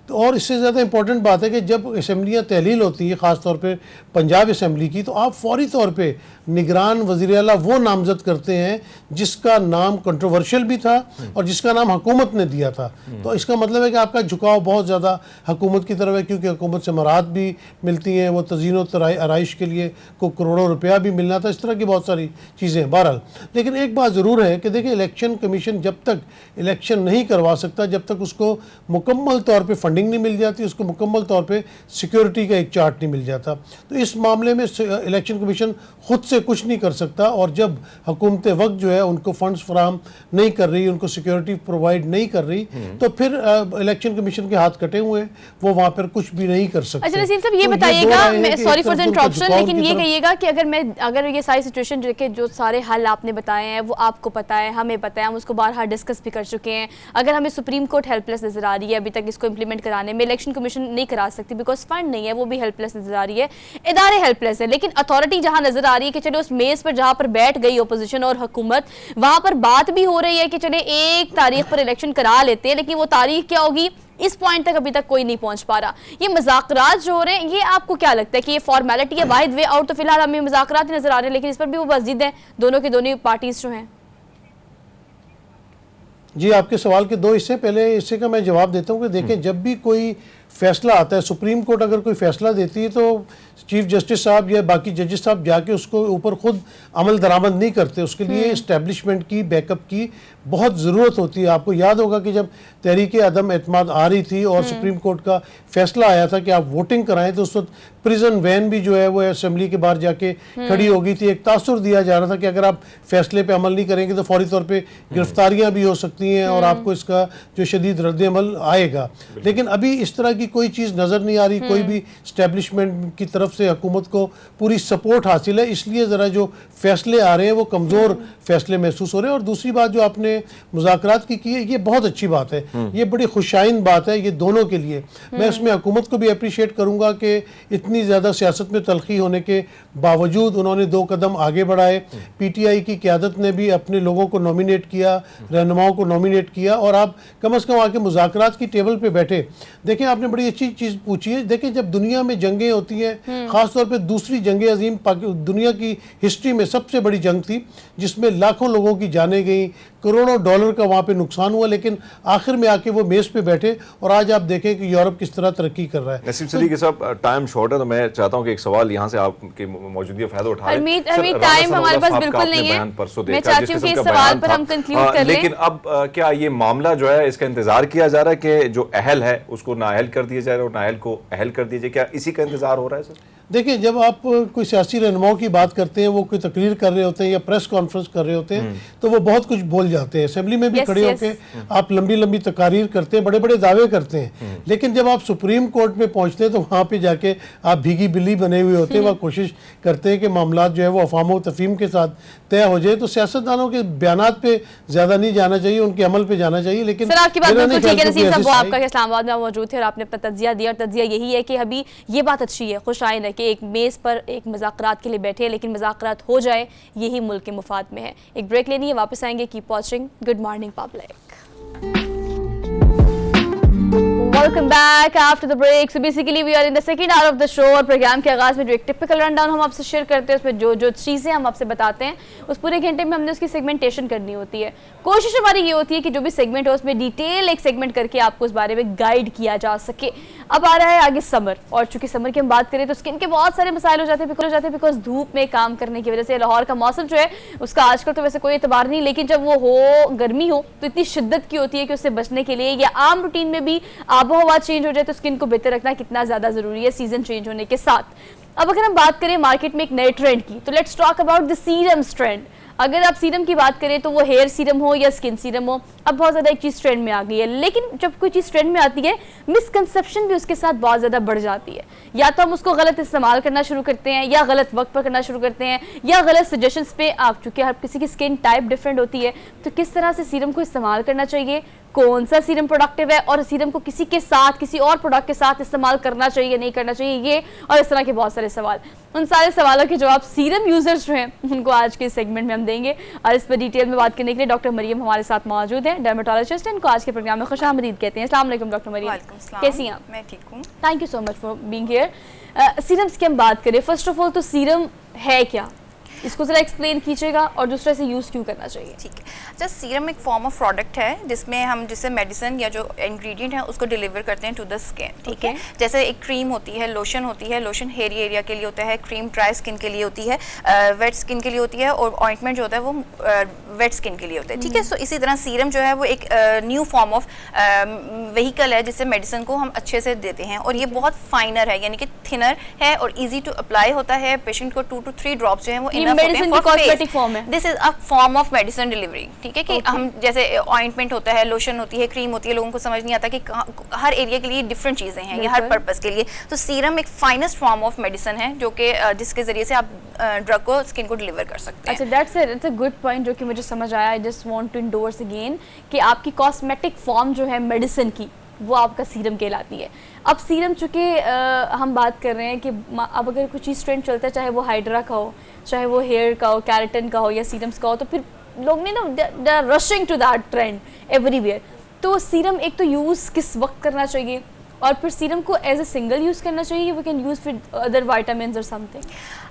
S3: तो और इससे ज़्यादा इंपॉर्टेंट बात है कि जब असम्बलियाँ तहलील होती है, ख़ास तौर पे पंजाब असम्बली की, तो आप फौरी तौर पे निगरान वज़ीर आला वो नामज़द करते हैं जिसका नाम कंट्रोवर्शियल भी था और जिसका नाम हुकूमत ने दिया था। तो इसका मतलब है कि आपका झुकाव बहुत ज़्यादा हुकूमत की तरफ है, क्योंकि हुकूमत से मराद भी मिलती हैं, वो तज़ीन आराइश के लिए को करोड़ों रुपया भी मिलना था, इस तरह की बहुत सारी चीज़ें हैं। बहरहाल, लेकिन एक बात ज़रूर है कि देखिए, इलेक्शन कमीशन जब तक इलेक्शन नहीं करवा सकता, जब तक उसको मुकम्मल तौर पर फंडिंग नहीं मिल जाती, उसको मुकम्मल तौर पे सिक्योरिटी का एक चार्ट नहीं मिल जाता, तो इस मामले में इलेक्शन कमीशन खुद से कुछ नहीं कर सकता। और जब हुकूमत वक्त जो है उनको फंड्स फराहम नहीं कर रही, उनको सिक्योरिटी प्रोवाइड नहीं कर रही, तो फिर इलेक्शन कमीशन के हाथ कटे हुए हैं, वो वहाँ पर कुछ भी नहीं कर सकते।
S1: अच्छा नसीम साहब, ये बताइएगा, सॉरी फॉर द इंटरप्शन, लेकिन ये कहिएगा कि अगर ये सारी सिचुएशन जो सारे हल आपने बताए हैं वो आपको पता है, हमें पता है, हम उसको बाहर डिस्कस भी कर चुके हैं, अगर हमें सुप्रीम कोर्ट हेल्पलेस नजर आ रही है अभी तक इसको इंप्लीमेंट कराने में, इलेक्शन कमीशन नहीं करा सकती बिकॉज फंड नहीं है, वो भी हेल्पलेस नजर आ रही है, इदारे हेल्पलेस है, लेकिन अथॉरिटी जहां नजर आ रही है कि चलो उस मेज पर जहां पर बैठ गई ओपोजिशन और हुकूमत, वहां पर बात भी हो रही है कि चले एक तारीख पर इलेक्शन करा लेते हैं, लेकिन वो तारीख क्या होगी इस पॉइंट तक अभी तक कोई नहीं पहुंच पा रहा। ये मज़ाकरात जो हो रहे हैं, ये आपको क्या लगता है कि ये फॉर्मेलिटी है, वाहिद वे आउट? तो फिलहाल हमें मज़ाकरात ही नजर आ रहे हैं, लेकिन इस पर भी वो बस जिद है दोनों की दोनों पार्टीज जो हैं।
S3: जी, आपके सवाल के दो हिस्से, पहले हिस्से का मैं जवाब देता हूँ कि देखें, जब भी कोई फैसला आता है, सुप्रीम कोर्ट अगर कोई फैसला देती है तो चीफ जस्टिस साहब या बाकी जजेस साहब जाके उसको ऊपर खुद अमल दरामद नहीं करते, उसके लिए इस्टेब्लिशमेंट की, बैकअप की बहुत ज़रूरत होती है। आपको याद होगा कि जब तहरीक अदम एतमाद आ रही थी और सुप्रीम कोर्ट का फैसला आया था कि आप वोटिंग कराएं, तो उस वक्त प्रिजन वैन भी जो है वो असेंबली के बाहर जाके खड़ी हो गई थी। एक तासुर दिया जा रहा था कि अगर आप फैसले पे अमल नहीं करेंगे तो फौरी तौर पे गिरफ्तारियां भी हो सकती हैं और आपको इसका जो शदीद रद्द अमल आएगा। लेकिन अभी इस तरह की कोई चीज़ नज़र नहीं आ रही, कोई भी इस्टेब्लिशमेंट की तरफ से हुकूमत को पूरी सपोर्ट हासिल है, इसलिए ज़रा जो फैसले आ रहे हैं वो कमज़ोर फैसले महसूस हो रहे हैं। और दूसरी बात जो आपने मुज़ाकरात की है, ये बहुत अच्छी बात है, ये बड़ी खुशाइन बात है ये दोनों के लिए। मैं इसमें हुकूमत को भी अप्रिशिएट करूँगा कि इतनी ज़्यादा सियासत में तलखी होने के बावजूद उन्होंने 2 कदम आगे बढ़ाए। PTI की क़यादत ने भी अपने लोगों को नॉमिनेट किया, रहनुमाओं को नॉमिनेट किया, और आप कम अज़ कम आके मुज़ाकरात की टेबल पर बैठे। देखें, आपने बड़ी अच्छी चीज पूछी है। देखिए, जब दुनिया में जंगें होती हैं, खासतौर पे दूसरी जंग अजीम दुनिया की हिस्ट्री में सबसे बड़ी जंग थी, जिसमें लाखों लोगों की जानें गई, करोड़ों डॉलर का वहाँ पे नुकसान हुआ, लेकिन आखिर में आके वो मेज पे बैठे और आज आप देखें कि यूरोप किस तरह तरक्की कर रहा है।
S2: नसीम सदीकी साहब, टाइम शॉर्ट है तो मैं चाहता हूँ कि एक सवाल यहाँ से आपकी मौजूदगी का फायदा उठा लें।
S1: टाइम हमारे पास बिल्कुल नहीं है, मैं चाहती हूँ कि इस सवाल पर हम कंक्लूड कर लें।
S2: लेकिन अब क्या ये मामला जो है इसका इंतजार किया जा रहा है कि जो अहल है उसको नाअहल कर दिया जाए और नाअहल को अहल कर दिया जाए, क्या इसी का इंतजार हो रहा है सर?
S3: देखिए, जब आप कोई सियासी रहनुमाओं की बात करते हैं, वो कोई तकरीर कर रहे होते हैं या प्रेस कॉन्फ्रेंस कर रहे होते हैं, तो वो बहुत कुछ बोल जाते हैं। असेंबली में भी खड़े होकर आप लंबी लंबी तकारीर करते हैं, बड़े बड़े दावे करते हैं, लेकिन जब आप सुप्रीम कोर्ट में पहुंचते हैं तो वहाँ पे जाके आप भीगी बिल्ली बने हुए होते हैं। वह कोशिश करते हैं कि मामला जो है वो अफवाह व तफहीम के साथ तय हो जाए। तो सियासतदानों के बयानात पे ज्यादा नहीं जाना चाहिए, उनके अमल पे जाना चाहिए। लेकिन
S1: सर, आपकी बात बिल्कुल ठीक है नसीम साहब, वो आपका इस्लामाबाद में मौजूद थे और आपने अपना तज्जिया दिया, और तज्जिया यही है कि अभी ये बात अच्छी है, खुशाइन है कि एक मेज़ पर एक मुज़ाकरात के लिए बैठे हैं, लेकिन मुज़ाकरात हो जाए यही मुल्क के मुफाद में है। एक ब्रेक लेनी है, वापस आएंगे। Keep watching good morning public. Welcome back after the break. So basically we are in the second hour of the show, और प्रोग्राम के आगाज में जो एक टिपिकल रन डाउन हम आपसे शेयर करते हैं, उसमें जो जो चीज़ें हम आपसे बताते हैं उस पूरे घंटे में हमने उसकी सेगमेंटेशन करनी होती है। कोशिश हमारी ये होती है कि जो भी सेगमेंट हो उसमें डिटेल एक सेगमेंट करके आपको उस बारे में गाइड किया जा सके। अब आ रहा है आगे समर, और चूंकि समर की हम बात करें तो स्किन के बहुत सारे मसाइल हो जाते हैं बिकॉज धूप में काम करने की वजह से। लाहौर का मौसम जो है उसका आजकल तो वैसे कोई एतबार नहीं, लेकिन जब वो हो गर्मी हो तो इतनी शिद्दत की होती है कि उससे बचने के लिए या आम रूटीन में भी आबो हवा चेंज हो जाए तो स्किन को बेहतर रखना कितना ज्यादा जरूरी है सीजन चेंज होने के साथ। अब अगर हम बात करें मार्केट में एक नए ट्रेंड की, तो let's talk about the serums trend. अगर आप सीरम की बात करें तो वो हेयर सीरम हो या स्किन सीरम हो, अब बहुत ज़्यादा एक चीज़ ट्रेंड में आ गई है। लेकिन जब कोई चीज़ ट्रेंड में आती है, मिसकंसेप्शन भी उसके साथ बहुत ज़्यादा बढ़ जाती है। या तो हम उसको गलत इस्तेमाल करना शुरू करते हैं, या गलत वक्त पर करना शुरू करते हैं, या गलत सजेशंस पे। आप चूँकि हर किसी की स्किन टाइप डिफरेंट होती है, तो किस तरह से सीरम को इस्तेमाल करना चाहिए, कौन सा सीरम प्रोडक्टिव है, और सीरम को किसी के साथ किसी और प्रोडक्ट के साथ इस्तेमाल करना चाहिए नहीं करना चाहिए, ये और इस तरह के बहुत सारे सवाल। उन सारे सवालों के जवाब सीरम यूजर्स जो हैं उनको आज के सेगमेंट में हम देंगे, और इस पर डिटेल में बात करने के लिए डॉक्टर मरियम हमारे साथ मौजूद हैं, डर्मेटोलॉजिस्ट। इनको आज के प्रोग्राम में खुशामदीद कहते हैं। अस्सलाम वालेकुम डॉक्टर मरियम, कैसी हैं आप?
S4: मैं ठीक हूँ,
S1: thank you so much for being here. Serums की हम बात करें, फर्स्ट ऑफ ऑल तो सीरम है क्या, इसको जरा एक्सप्लेन कीजिएगा, और दूसरा से यूज़ क्यों करना चाहिए?
S4: ठीक है। अच्छा, सीरम एक फॉर्म ऑफ प्रोडक्ट है जिसमें हम जिससे मेडिसिन या जो इंग्रेडिएंट है उसको डिलीवर करते हैं टू द स्किन। ठीक है, जैसे एक क्रीम होती है, लोशन होती है, लोशन हेयर एरिया के लिए होता है, क्रीम ड्राई स्किन के लिए होती है, वेट स्किन के लिए होती है, और ऑइंटमेंट जो होता है वो वेट स्किन के लिए होता है। ठीक है, सो इसी तरह सीरम जो है वो एक न्यू फॉर्म ऑफ व्हीकल है जिससे मेडिसिन को हम अच्छे से देते हैं, और ये बहुत फाइनर है, यानी कि थिनर है और ईजी टू अप्लाई होता है। पेशेंट को 2 to 3 ड्रॉप्स जो है वो
S1: मेडिसिन की कॉस्मेटिक फॉर्म है।
S4: This is a form of medicine delivery. ठीक है, कि हम जैसे ऑइंटमेंट होता है, लोशन होती है, क्रीम होती है, लोगों को समझ नहीं आता कि हर एरिया के लिए डिफरेंट चीजें हैं या हर पर्पस के लिए। तो सीरम एक फाइनेस्ट फॉर्म ऑफ मेडिसिन है जो कि जिसके जरिए से आप ड्रग को स्किन को डिलीवर कर सकते हैं।
S1: अच्छा, दैट्स अ गुड पॉइंट जो कि मुझे समझ आया। I just want to endorse again कि आपकी कॉस्मेटिक फॉर्म जो है मेडिसिन की, वो आपका सीरम कहलाती है। अब सीरम चूँकि हम बात कर रहे हैं कि अब अगर कोई चीज़ ट्रेंड चलता है, चाहे वो हाइड्रा का हो, चाहे वो हेयर का हो, कैरेटिन का हो, या सीरम्स का हो, तो फिर लोग ने ना rushing to that trend everywhere. तो सीरम एक तो यूज़ किस वक्त करना चाहिए, और फिर सीरम को एज ए सिंगल यूज़ करना चाहिए, we can use with other vitamins और समथिंग?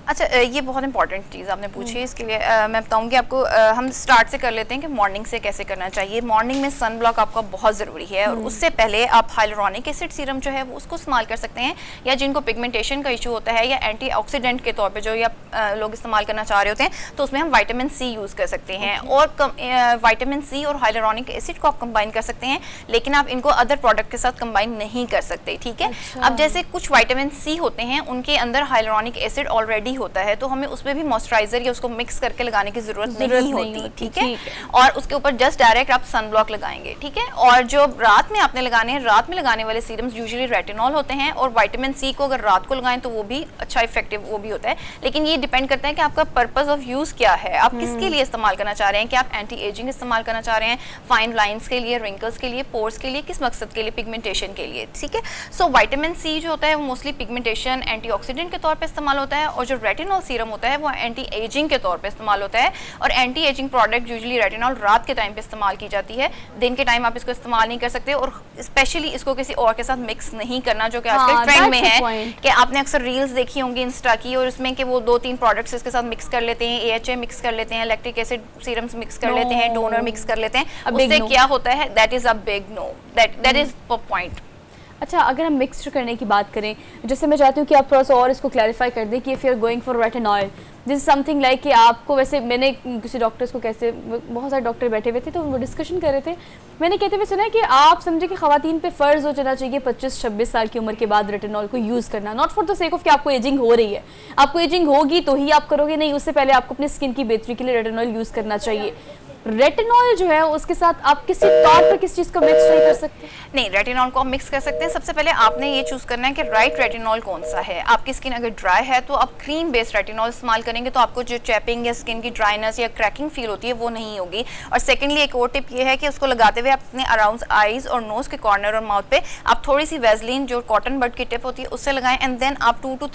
S4: अच्छा, ये बहुत इंपॉर्टेंट चीज़ आपने पूछी है। इसके लिए मैं बताऊंगी आपको। हम स्टार्ट से कर लेते हैं कि मॉर्निंग से कैसे करना चाहिए। मॉर्निंग में सन ब्लॉक आपका बहुत ज़रूरी है, और उससे पहले आप हाइलुरोनिक एसिड सीरम जो है वो उसको इस्तेमाल कर सकते हैं, या जिनको पिगमेंटेशन का इशू होता है या एंटीऑक्सीडेंट के तौर पे जो या लोग इस्तेमाल करना चाह रहे होते हैं, तो उसमें हम विटामिन सी यूज़ कर सकते हैं। और विटामिन सी और हाइलुरोनिक एसिड को आप कंबाइन कर सकते हैं, लेकिन आप इनको अदर प्रोडक्ट के साथ कंबाइन नहीं कर सकते। ठीक है, अब जैसे कुछ विटामिन सी होते हैं उनके अंदर हाइलुरोनिक एसिड ऑलरेडी होता है, तो हमें उसमें भी मॉइस्चराइजर या उसको मिक्स करके लगाने की जरूरत नहीं होती। ठीक है, और उसके ऊपर जस्ट डायरेक्ट आप सन ब्लॉक लगाएंगे। ठीक है, और जो रात में आपने लगाने हैं, रात में लगाने वाले सीरम्स यूजुअली रेटिनॉल होते हैं, और विटामिन सी को अगर रात को लगाएं तो वो भी अच्छा इफेक्टिव वो भी होता है। लेकिन ये डिपेंड करता है कि आपका पर्पस ऑफ यूज क्या है, आप किसके लिए इस्तेमाल करना चाह रहे हैं, कि आप एंटी एजिंग इस्तेमाल करना चाह रहे हैं, फाइन लाइन्स के लिए, रिंकल्स के लिए, पोर्स के लिए, किस मकसद के लिए, पिगमेंटेशन के लिए। ठीक है, सो विटामिन सी जो होता है वो मोस्टली पिगमेंटेशन, एंटीऑक्सीडेंट के तौर पे इस्तेमाल होता है, और जो रेटिनॉल सीरम होता है वो एंटी एजिंग के तौर पे इस्तेमाल होता है, और anti ageing product usually retinol रात के टाइम पे इस्तेमाल की जाती है, दिन के टाइम आप इसको इस्तेमाल नहीं कर सकते, और स्पेशली इसको किसी और के साथ मिक्स नहीं करना, जो कि आजकल ट्रेंड में है कि आपने अक्सर रील्स देखी होंगी इंस्टा की, और उसमें कि वो 2-3 प्रोडक्ट्स इसके साथ मिक्स कर लेते हैं, AHA मिक्स कर लेते हैं, लैक्टिक एसिड सीरम्स मिक्स कर लेते हैं, डोनर मिक्स कर लेते हैं, उससे क्या होता है, that is a big no, that is the point.
S1: अच्छा, अगर हम मिक्स करने की बात करें, जैसे मैं चाहती हूँ कि आप थोड़ा सा और इसको क्लैरिफाई कर दें कि if you are going for retinol, this is something like कि आपको, वैसे मैंने किसी डॉक्टर्स को, कैसे बहुत सारे डॉक्टर बैठे हुए थे तो वो डिस्कशन कर रहे थे, मैंने कहते हुए सुना है कि आप समझे कि ख़वातीन पे फ़र्ज़ हो जाना चाहिए 25-26 साल की उम्र के बाद रेटिनॉल को यूज़ करना, not for the sake of कि आपको एजिंग हो रही है, आपको एजिंग होगी तो ही आप करोगे, नहीं, उससे पहले आपको अपनी स्किन की बेहतरी के लिए रेटिनॉल यूज़ करना चाहिए। रेटिनॉल जो है उसके साथ आप किसी तौर पर किस चीज़ का मिक्स नहीं कर सकते?
S4: नहीं, रेटिनॉल को आप मिक्स कर सकते हैं। सबसे पहले आपने ये चूज़ करना है कि राइट रेटिनॉल कौन सा है। आपकी स्किन अगर ड्राई है तो आप क्रीम बेस्ड रेटिनॉल इस्तेमाल करेंगे तो आपको जो चैपिंग या स्किन की ड्राइनेस या क्रैकिंग फील होती है वो नहीं होगी। और सेकेंडली एक और टिप ये है कि उसको लगाते हुए आप अपने अराउंड आईज और नोज के कॉर्नर और माउथ पे आप थोड़ी सी वैसलीन जो कॉटन बड की टिप होती है उससे लगाएं, एंड देन आप 1 to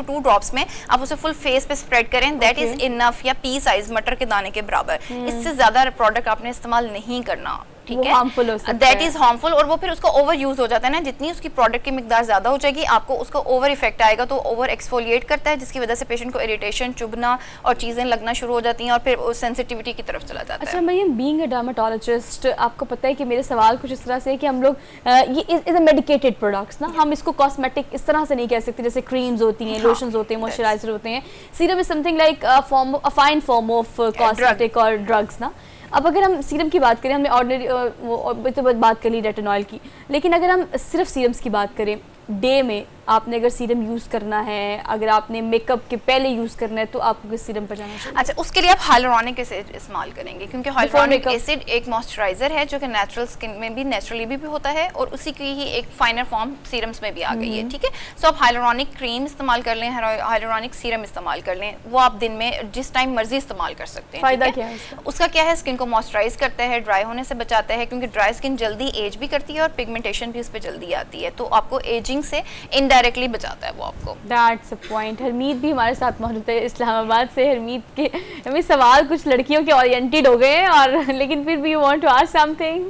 S4: 2 ड्रॉप्स में आप उसे फुल फेस पे स्प्रेड करें। दैट इज इनफ, या पी साइज मटर के दाने के बराबर। इससे ज्यादा प्रोडक्ट आपने इस्तेमाल नहीं करना, ठीक है?
S1: हार्मफुल हो सकता है,
S4: दैट इज हार्मफुल, और वो फिर उसका ओवर यूज हो जाता है ना, जितनी उसकी प्रोडक्ट की मिकदार ज्यादा हो जाएगी आपको उसका ओवर इफेक्ट आएगा, तो ओवर एक्सफोलिएट करता है जिसकी वजह से पेशेंट को इरिटेशन, चुभना और चीजें लगना शुरू हो जाती हैं और फिर वो सेंसिटिविटी की तरफ चला जाता है।
S1: अच्छा मरियम, बीइंग अ डर्मेटोलॉजिस्ट, आपको पता है कि मेरे सवाल कुछ इस तरह से है कि हम लोग ये इज अ मेडिकेटेड प्रोडक्ट्स ना, हम इसको कॉस्मेटिक इस तरह से नहीं कह सकते, जैसे क्रीम्स होती हैं, लोशंस होते हैं, मॉइस्चराइजर होते हैं। Serum is something like a fine form of cosmetic और ड्रग्स ना। अब अगर हम सीरम की बात करें, हमने ऑर्डिनरी तो बात कर ली रेटिनॉल की, लेकिन अगर हम सिर्फ सीरम्स की बात करें, डे में आपने अगर सीरम यूज़ करना है, अगर आपने मेकअप के पहले यूज़ करना है, तो आपको किस सीरम पर जाना चाहिए?
S4: अच्छा, उसके लिए आप हाइलुरोनिक एसिड इस्तेमाल करेंगे, क्योंकि हाइलुरोनिक एसिड एक मॉइस्चराइजर है जो कि नेचुरल स्किन में भी नेचुरली भी होता है और उसी की ही एक फाइनर फॉर्म सीरम्स में भी आ गई है, ठीक है? सो आप हाइलुरोनिक क्रीम इस्तेमाल कर लें, हाइलुरोनिक सीरम इस्तेमाल कर लें, वो आप दिन में जिस टाइम मर्जी इस्तेमाल कर सकते हैं।
S1: फायदा क्या है इसका?
S4: उसका क्या है, स्किन को मॉइस्चराइज करता है, ड्राई होने से बचाता है, क्योंकि ड्राई स्किन जल्दी एज भी करती है और पिगमेंटेशन भी उस पर जल्दी आती है, तो आपको एजिंग से इनडायरेक्टली बचाता है वो आपको।
S1: That's a point. हरमीत भी हमारे साथ मौजूद है इस्लामाबाद से। हरमीत के हमें सवाल कुछ लड़कियों के ओरिएंटेड हो गए हैं, और लेकिन फिर भी you want to ask something.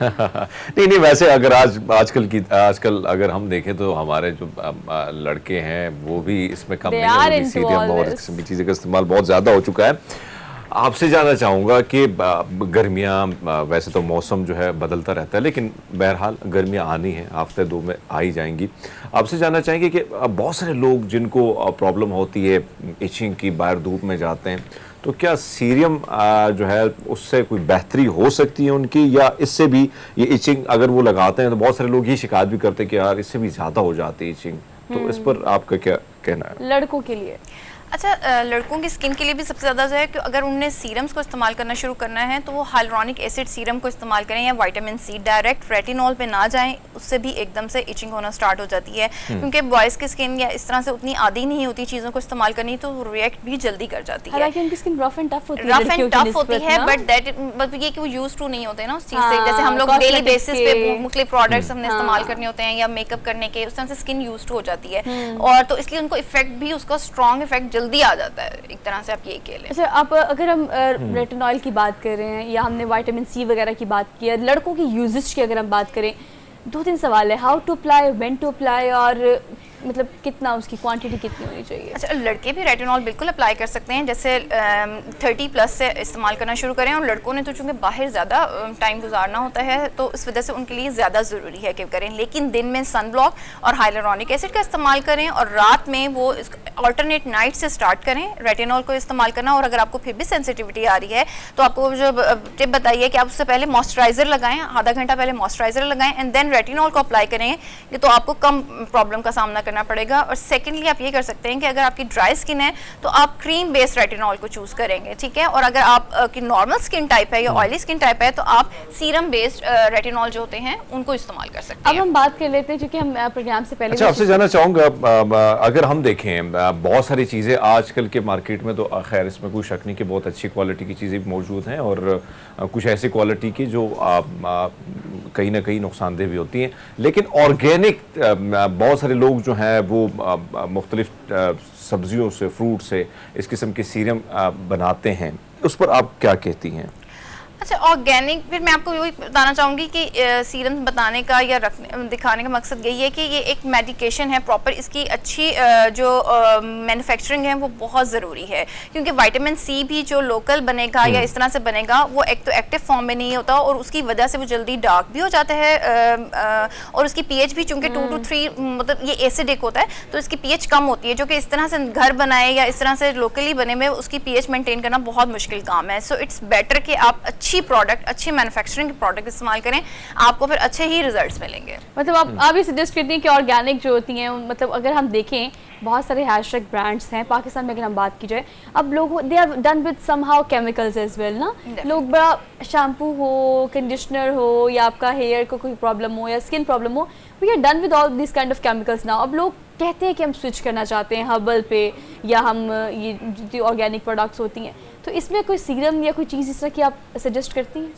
S2: नहीं, वैसे अगर आजकल अगर हम देखें तो हमारे जो लड़के हैं वो भी इसमें कम नहीं है, सीरम और इस किस्म की चीज़ें का इस्तेमाल बहुत ज़्यादा हो चुका है। आपसे जानना चाहूँगा कि गर्मियाँ, वैसे तो मौसम जो है बदलता रहता है, लेकिन बहरहाल गर्मियाँ आनी हैं, हफ्ते 2 में आ ही जाएंगी। आपसे जानना चाहेंगे कि बहुत सारे लोग जिनको प्रॉब्लम होती है इचिंग की, बाहर धूप में जाते हैं, तो क्या सीरम जो है उससे कोई बेहतरी हो सकती है उनकी, या इससे भी ये इचिंग अगर वो लगाते हैं तो बहुत सारे लोग ये शिकायत भी करते हैं कि यार इससे भी ज़्यादा हो जाती है इचिंग, तो इस पर आपका क्या कहना है?
S1: लड़कों के लिए
S4: अच्छा, लड़कों की स्किन के लिए भी सबसे ज़्यादा जो है कि अगर उन्हें सीरम्स को इस्तेमाल करना शुरू करना है तो वो हाइलुरोनिक एसिड सीरम को इस्तेमाल करें या विटामिन सी। डायरेक्ट रेटिनॉल पे ना जाएं, उससे भी एकदम से इचिंग होना स्टार्ट हो जाती है, क्योंकि बॉयज़ की स्किन या इस तरह से उतनी आदी नहीं होती चीज़ों को इस्तेमाल करनी, तो रिएक्ट भी जल्दी कर जाती है।
S1: हालांकि उनकी स्किन रफ एंड टफ होती है,
S4: बट ये कि वो यूज टू नहीं होते ना उस चीज़ से। जैसे हम लोग डेली बेसिस पे मुख्तलिफ प्रोडक्ट्स हमने इस्तेमाल करने होते हैं या मेकअप करने के, उस तरह से स्किन यूज टू हो जाती है, और तो इसलिए उनको इफेक्ट भी, उसका स्ट्रॉन्ग इफेक्ट जल्दी आ जाता है, एक तरह से आप ये कह लें।
S1: अच्छा, आप अगर हम रेटिनॉल की बात कर रहे हैं या हमने विटामिन सी वगैरह की बात की है, लड़कों की यूजेज की अगर हम बात करें, 2-3 सवाल है। How to apply, when to apply, और मतलब कितना, उसकी क्वांटिटी कितनी होनी चाहिए?
S4: अच्छा, लड़के भी रेटिनॉल बिल्कुल अप्लाई कर सकते हैं, जैसे 30+ से इस्तेमाल करना शुरू करें, और लड़कों ने तो चूँकि बाहर ज़्यादा टाइम गुजारना होता है तो इस वजह से उनके लिए ज़्यादा ज़रूरी है कि करें, लेकिन दिन में सन ब्लॉक और हाइलुरोनिक एसिड का इस्तेमाल करें, और रात में वो अल्टरनेट नाइट से स्टार्ट करें रेटिनॉल को इस्तेमाल करना। और अगर आपको फिर भी सेंसिटिविटी आ रही है तो आपको जो टिप बताइए कि आप उससे पहले मॉइस्चराइजर लगाएं, आधा घंटा पहले मॉइस्चराइजर लगाएं, एंड देन रेटिनॉल को अप्लाई करेंगे तो आपको कम प्रॉब्लम का सामना करना पड़ेगा। और सेकेंडली आप ये कर सकते हैं कि अगर आपकी ड्राई स्किन है तो आप क्रीम बेस्ड रेटिनॉल को चूज करेंगे, ठीक है? और अगर आप की नॉर्मल स्किन टाइप है या ऑयली स्किन टाइप है तो आप सीरम बेस्ड रेटिनॉल जो होते हैं उनको इस्तेमाल कर सकते हैं।
S1: अब हम बात कर लेते हैं, क्योंकि हम प्रोग्राम से पहले।
S2: अच्छा, आपसे जानना चाहूँगा, अगर हम देखें बहुत सारी चीज़ें आजकल के मार्केट में, तो खैर इसमें कोई शक नहीं कि बहुत अच्छी क्वालिटी की चीज़ें मौजूद हैं, और कुछ ऐसी क्वालिटी की जो कहीं ना कहीं नुकसानदेह भी होती हैं, लेकिन ऑर्गेनिक बहुत सारे लोग जो हैं वो मुख्तलिफ सब्जियों से, फ्रूट से इस किस्म के सीरम बनाते हैं, उस पर आप क्या कहती हैं?
S4: अच्छा, ऑर्गेनिक, फिर मैं आपको यही बताना चाहूँगी कि सीरम बताने का या दिखाने का मकसद यही है कि ये एक मेडिकेशन है प्रॉपर, इसकी अच्छी जो मैन्युफैक्चरिंग है वो बहुत ज़रूरी है, क्योंकि विटामिन सी भी जो लोकल बनेगा या इस तरह से बनेगा वो एक तो एक्टिव फॉर्म में नहीं होता और उसकी वजह से वो जल्दी डार्क भी हो जाता है, और उसकी पीएच भी चूँकि 2 to 3 मतलब ये एसिडिक होता है तो इसकी पीएच कम होती है, जो कि इस तरह से घर बनाए या इस तरह से लोकली बने में उसकी पीएच मेंटेन करना बहुत मुश्किल काम है। सो इट्स बेटर कि आप अच्छी प्रोडक्ट, अच्छी मैन्युफैक्चरिंग के प्रोडक्ट इस्तेमाल करें, आपको फिर अच्छे ही रिजल्ट्स मिलेंगे।
S1: मतलब आप ये सजेस्ट करती हैं कि ऑर्गेनिक जो होती हैं, मतलब अगर हम देखें बहुत सारे हैशटैग ब्रांड्स हैं पाकिस्तान में, अगर हम बात की जाए, अब लोग they are done with somehow chemicals as well ना। लोग बड़ा शैम्पू हो, कंडीशनर हो, या आपका हेयर को कोई प्रॉब्लम हो या स्किन प्रॉब्लम हो, we are done with all this kind of chemicals now. अब लोग कहते हैं कि हम स्विच करना चाहते हैं हर्बल पे, या हम ये जो ऑर्गेनिक प्रोडक्ट्स होती हैं, तो इसमें कोई सीरम या कोई चीज़ इस तरह की आप सजेस्ट करती हैं?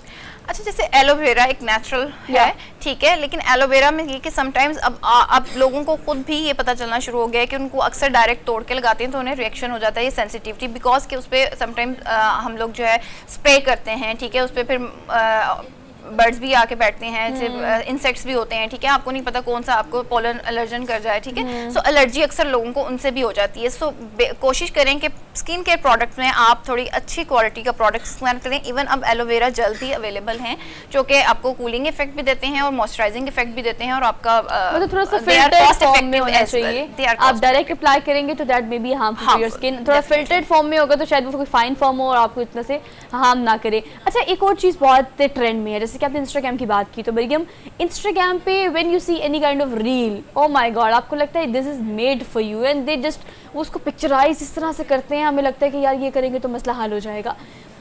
S4: अच्छा, जैसे एलोवेरा एक नेचुरल है, ठीक है, लेकिन एलोवेरा में ये कि समटाइम्स अब लोगों को खुद भी ये पता चलना शुरू हो गया है कि उनको अक्सर डायरेक्ट तोड़ के लगाते हैं तो उन्हें रिएक्शन हो जाता है, ये सेंसिटिविटी, बिकॉज कि उस पर समटाइम्स हम लोग जो है स्प्रे करते हैं, ठीक है, उस पर फिर बर्ड्स भी आके बैठते हैं, इंसेक्ट्स भी होते हैं, ठीक है, आपको नहीं पता कौन सा आपको पोलन एलर्जन कर जाए, ठीक है, सो एलर्जी अक्सर लोगों को उनसे भी हो जाती है। सो कोशिश करें कि स्किन केयर प्रोडक्ट्स में आप थोड़ी अच्छी क्वालिटी का प्रोडक्ट इस्तेमाल करें। इवन अब एलोवेरा जेल भी अवेलेबल हैं जो कि आपको कूलिंग इफेक्ट भी देते हैं और मॉइस्चराइजिंग इफेक्ट भी देते हैं, और आपका
S1: मतलब थोड़ा सा फिल्टर्ड फॉर्म में होना चाहिए। आप डायरेक्ट अप्लाई करेंगे तो that may be harmful to your skin, थोड़ा फिल्टर्ड फॉर्म में होगा तो शायद वो कोई फाइन फॉर्म हो और आपको इतना से हार्म ना करे। अच्छा, एक और चीज़ बहुत ट्रेंड में है, जैसे कि आपने इंस्टाग्राम की बात की, तो मरियम इंस्टाग्राम पे when you see any kind of reel, oh my God, आपको लगता है this is made for you, and they just उसको पिक्चराइज इस तरह से करते हैं, हमें लगता है कि यार ये करेंगे तो मसला हल हो जाएगा।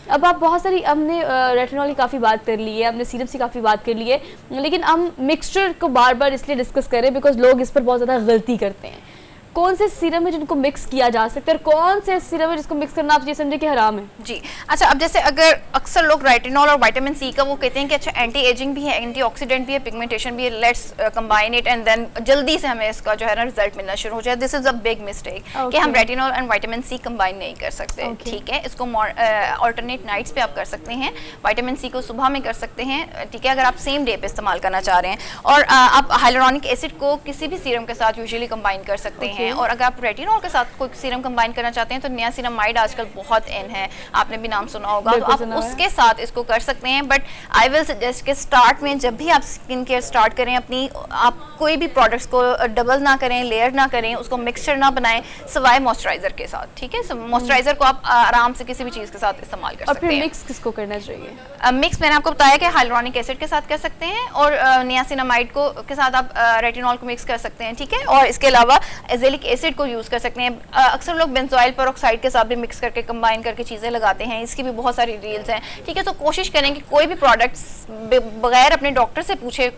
S1: अब आप बहुत सारी, हमने रेटिनॉल की काफ़ी बात कर ली है, हमने सीरम की काफ़ी बात कर ली है, लेकिन हम मिक्सचर को बार बार इसलिए डिस्कस करें बिकॉज लोग इस पर बहुत ज़्यादा गलती करते हैं। कौन से सीरम है जिनको मिक्स किया जा सकता है और कौन से सीरम है जिसको मिक्स करना आप ये समझे कि हराम है?
S4: जी, अच्छा, अब जैसे अगर अक्सर लोग रेटिनॉल और विटामिन सी का वो कहते हैं कि अच्छा एंटी एजिंग भी है, एंटीऑक्सीडेंट भी है, पिगमेंटेशन भी है, let's combine it and then जल्दी से हमें इसका जो है ना रिजल्ट मिलना शुरू हो जाए। This is a big mistake कि हम retinol and vitamin C combine नहीं कर सकते, ठीक है, इसको ऑल्टरनेट नाइट्स पे आप कर सकते हैं, विटामिन सी को सुबह में कर सकते हैं, ठीक है, अगर आप सेम डे पे इस्तेमाल करना चाह रहे हैं, और आप हाइलुरोनिक एसिड को किसी भी सीरम के साथ यूजुअली कंबाइन कर सकते हैं, और अगर आप रेटिनॉल के साथ कोई सीरम कंबाइन करना चाहते हैं तो नियासिनामाइड आजकल बहुत इन है, आपने भी नाम सुना होगा, तो आप उसके साथ इसको कर सकते हैं। बट आई विल सजेस्ट कि स्टार्ट में जब भी आप स्किन केयर स्टार्ट करें अपनी, आप कोई भी प्रोडक्ट्स को डबल ना करें, लेयर ना करें, उसको मिक्सचर ना बनाएं सिवाय मॉइस्चराइजर के साथ, ठीक है, मॉइस्चराइजर को आप आराम से किसी भी चीज़ के साथ इस्तेमाल कर सकते हैं।
S1: मिक्स किसको करना चाहिए?
S4: मिक्स मैंने आपको बताया कि हाइलुरोनिक एसिड के साथ कर सकते हैं, और नियासिनामाइड को के साथ आप रेटिनॉल को मिक्स कर सकते हैं, ठीक है, और इसके अलावा एजेलिक एसिड को यूज़ कर सकते हैं। अक्सर लोग बेंजोइल पेरोक्साइड के साथ भी मिक्स करके कंबाइन करके चीज़ें लगाते हैं, इसकी भी बहुत सारी रील्स हैं, ठीक है, तो कोशिश करें कि कोई भी प्रोडक्ट्स बगैर अपने डॉक्टर से पूछे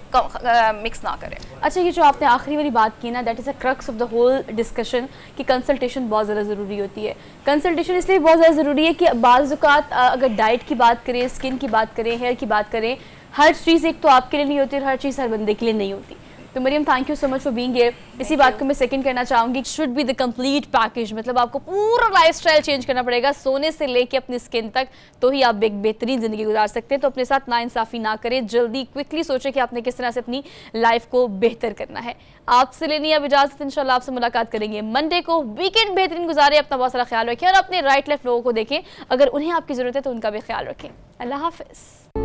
S4: मिक्स ना करें।
S1: अच्छा, ये जो आपने आखिरी वाली बात की ना, that is a crux of the whole discussion कि कंसल्टेशन बहुत ज़्यादा ज़रूरी होती है। कंसल्टेशन इसलिए बहुत ज़्यादा ज़रूरी है कि बाज़ औक़ात अगर डाइट की बात करें, स्किन की बात करें, हेयर की बात करें, हर चीज़ एक तो आपके लिए नहीं होती और हर चीज़ हर बंदे के लिए नहीं होती। तो Mariam, thank you so much for being here. इसी बात को मैं सेकंड करना चाहूँगी, should be the complete package, मतलब आपको पूरा लाइफस्टाइल चेंज करना पड़ेगा, सोने से लेके अपनी स्किन तक, तो ही आप एक बेहतरीन ज़िंदगी गुजार सकते हैं। तो अपने साथ नाइंसाफ़ी ना करें, जल्दी क्विकली सोचें कि आपने किस तरह से अपनी लाइफ को बेहतर करना है। आपसे लेनी अब इजाज़त, इंशाल्लाह आपसे मुलाकात करेंगे मंडे को। वीकेंड बेहतरीन गुजारें, अपना बहुत सारा ख्याल रखें और अपने राइट लेफ्ट लोगों को देखें, अगर उन्हें आपकी ज़रूरत है तो उनका भी ख्याल रखें। अल्लाह हाफ़िज़।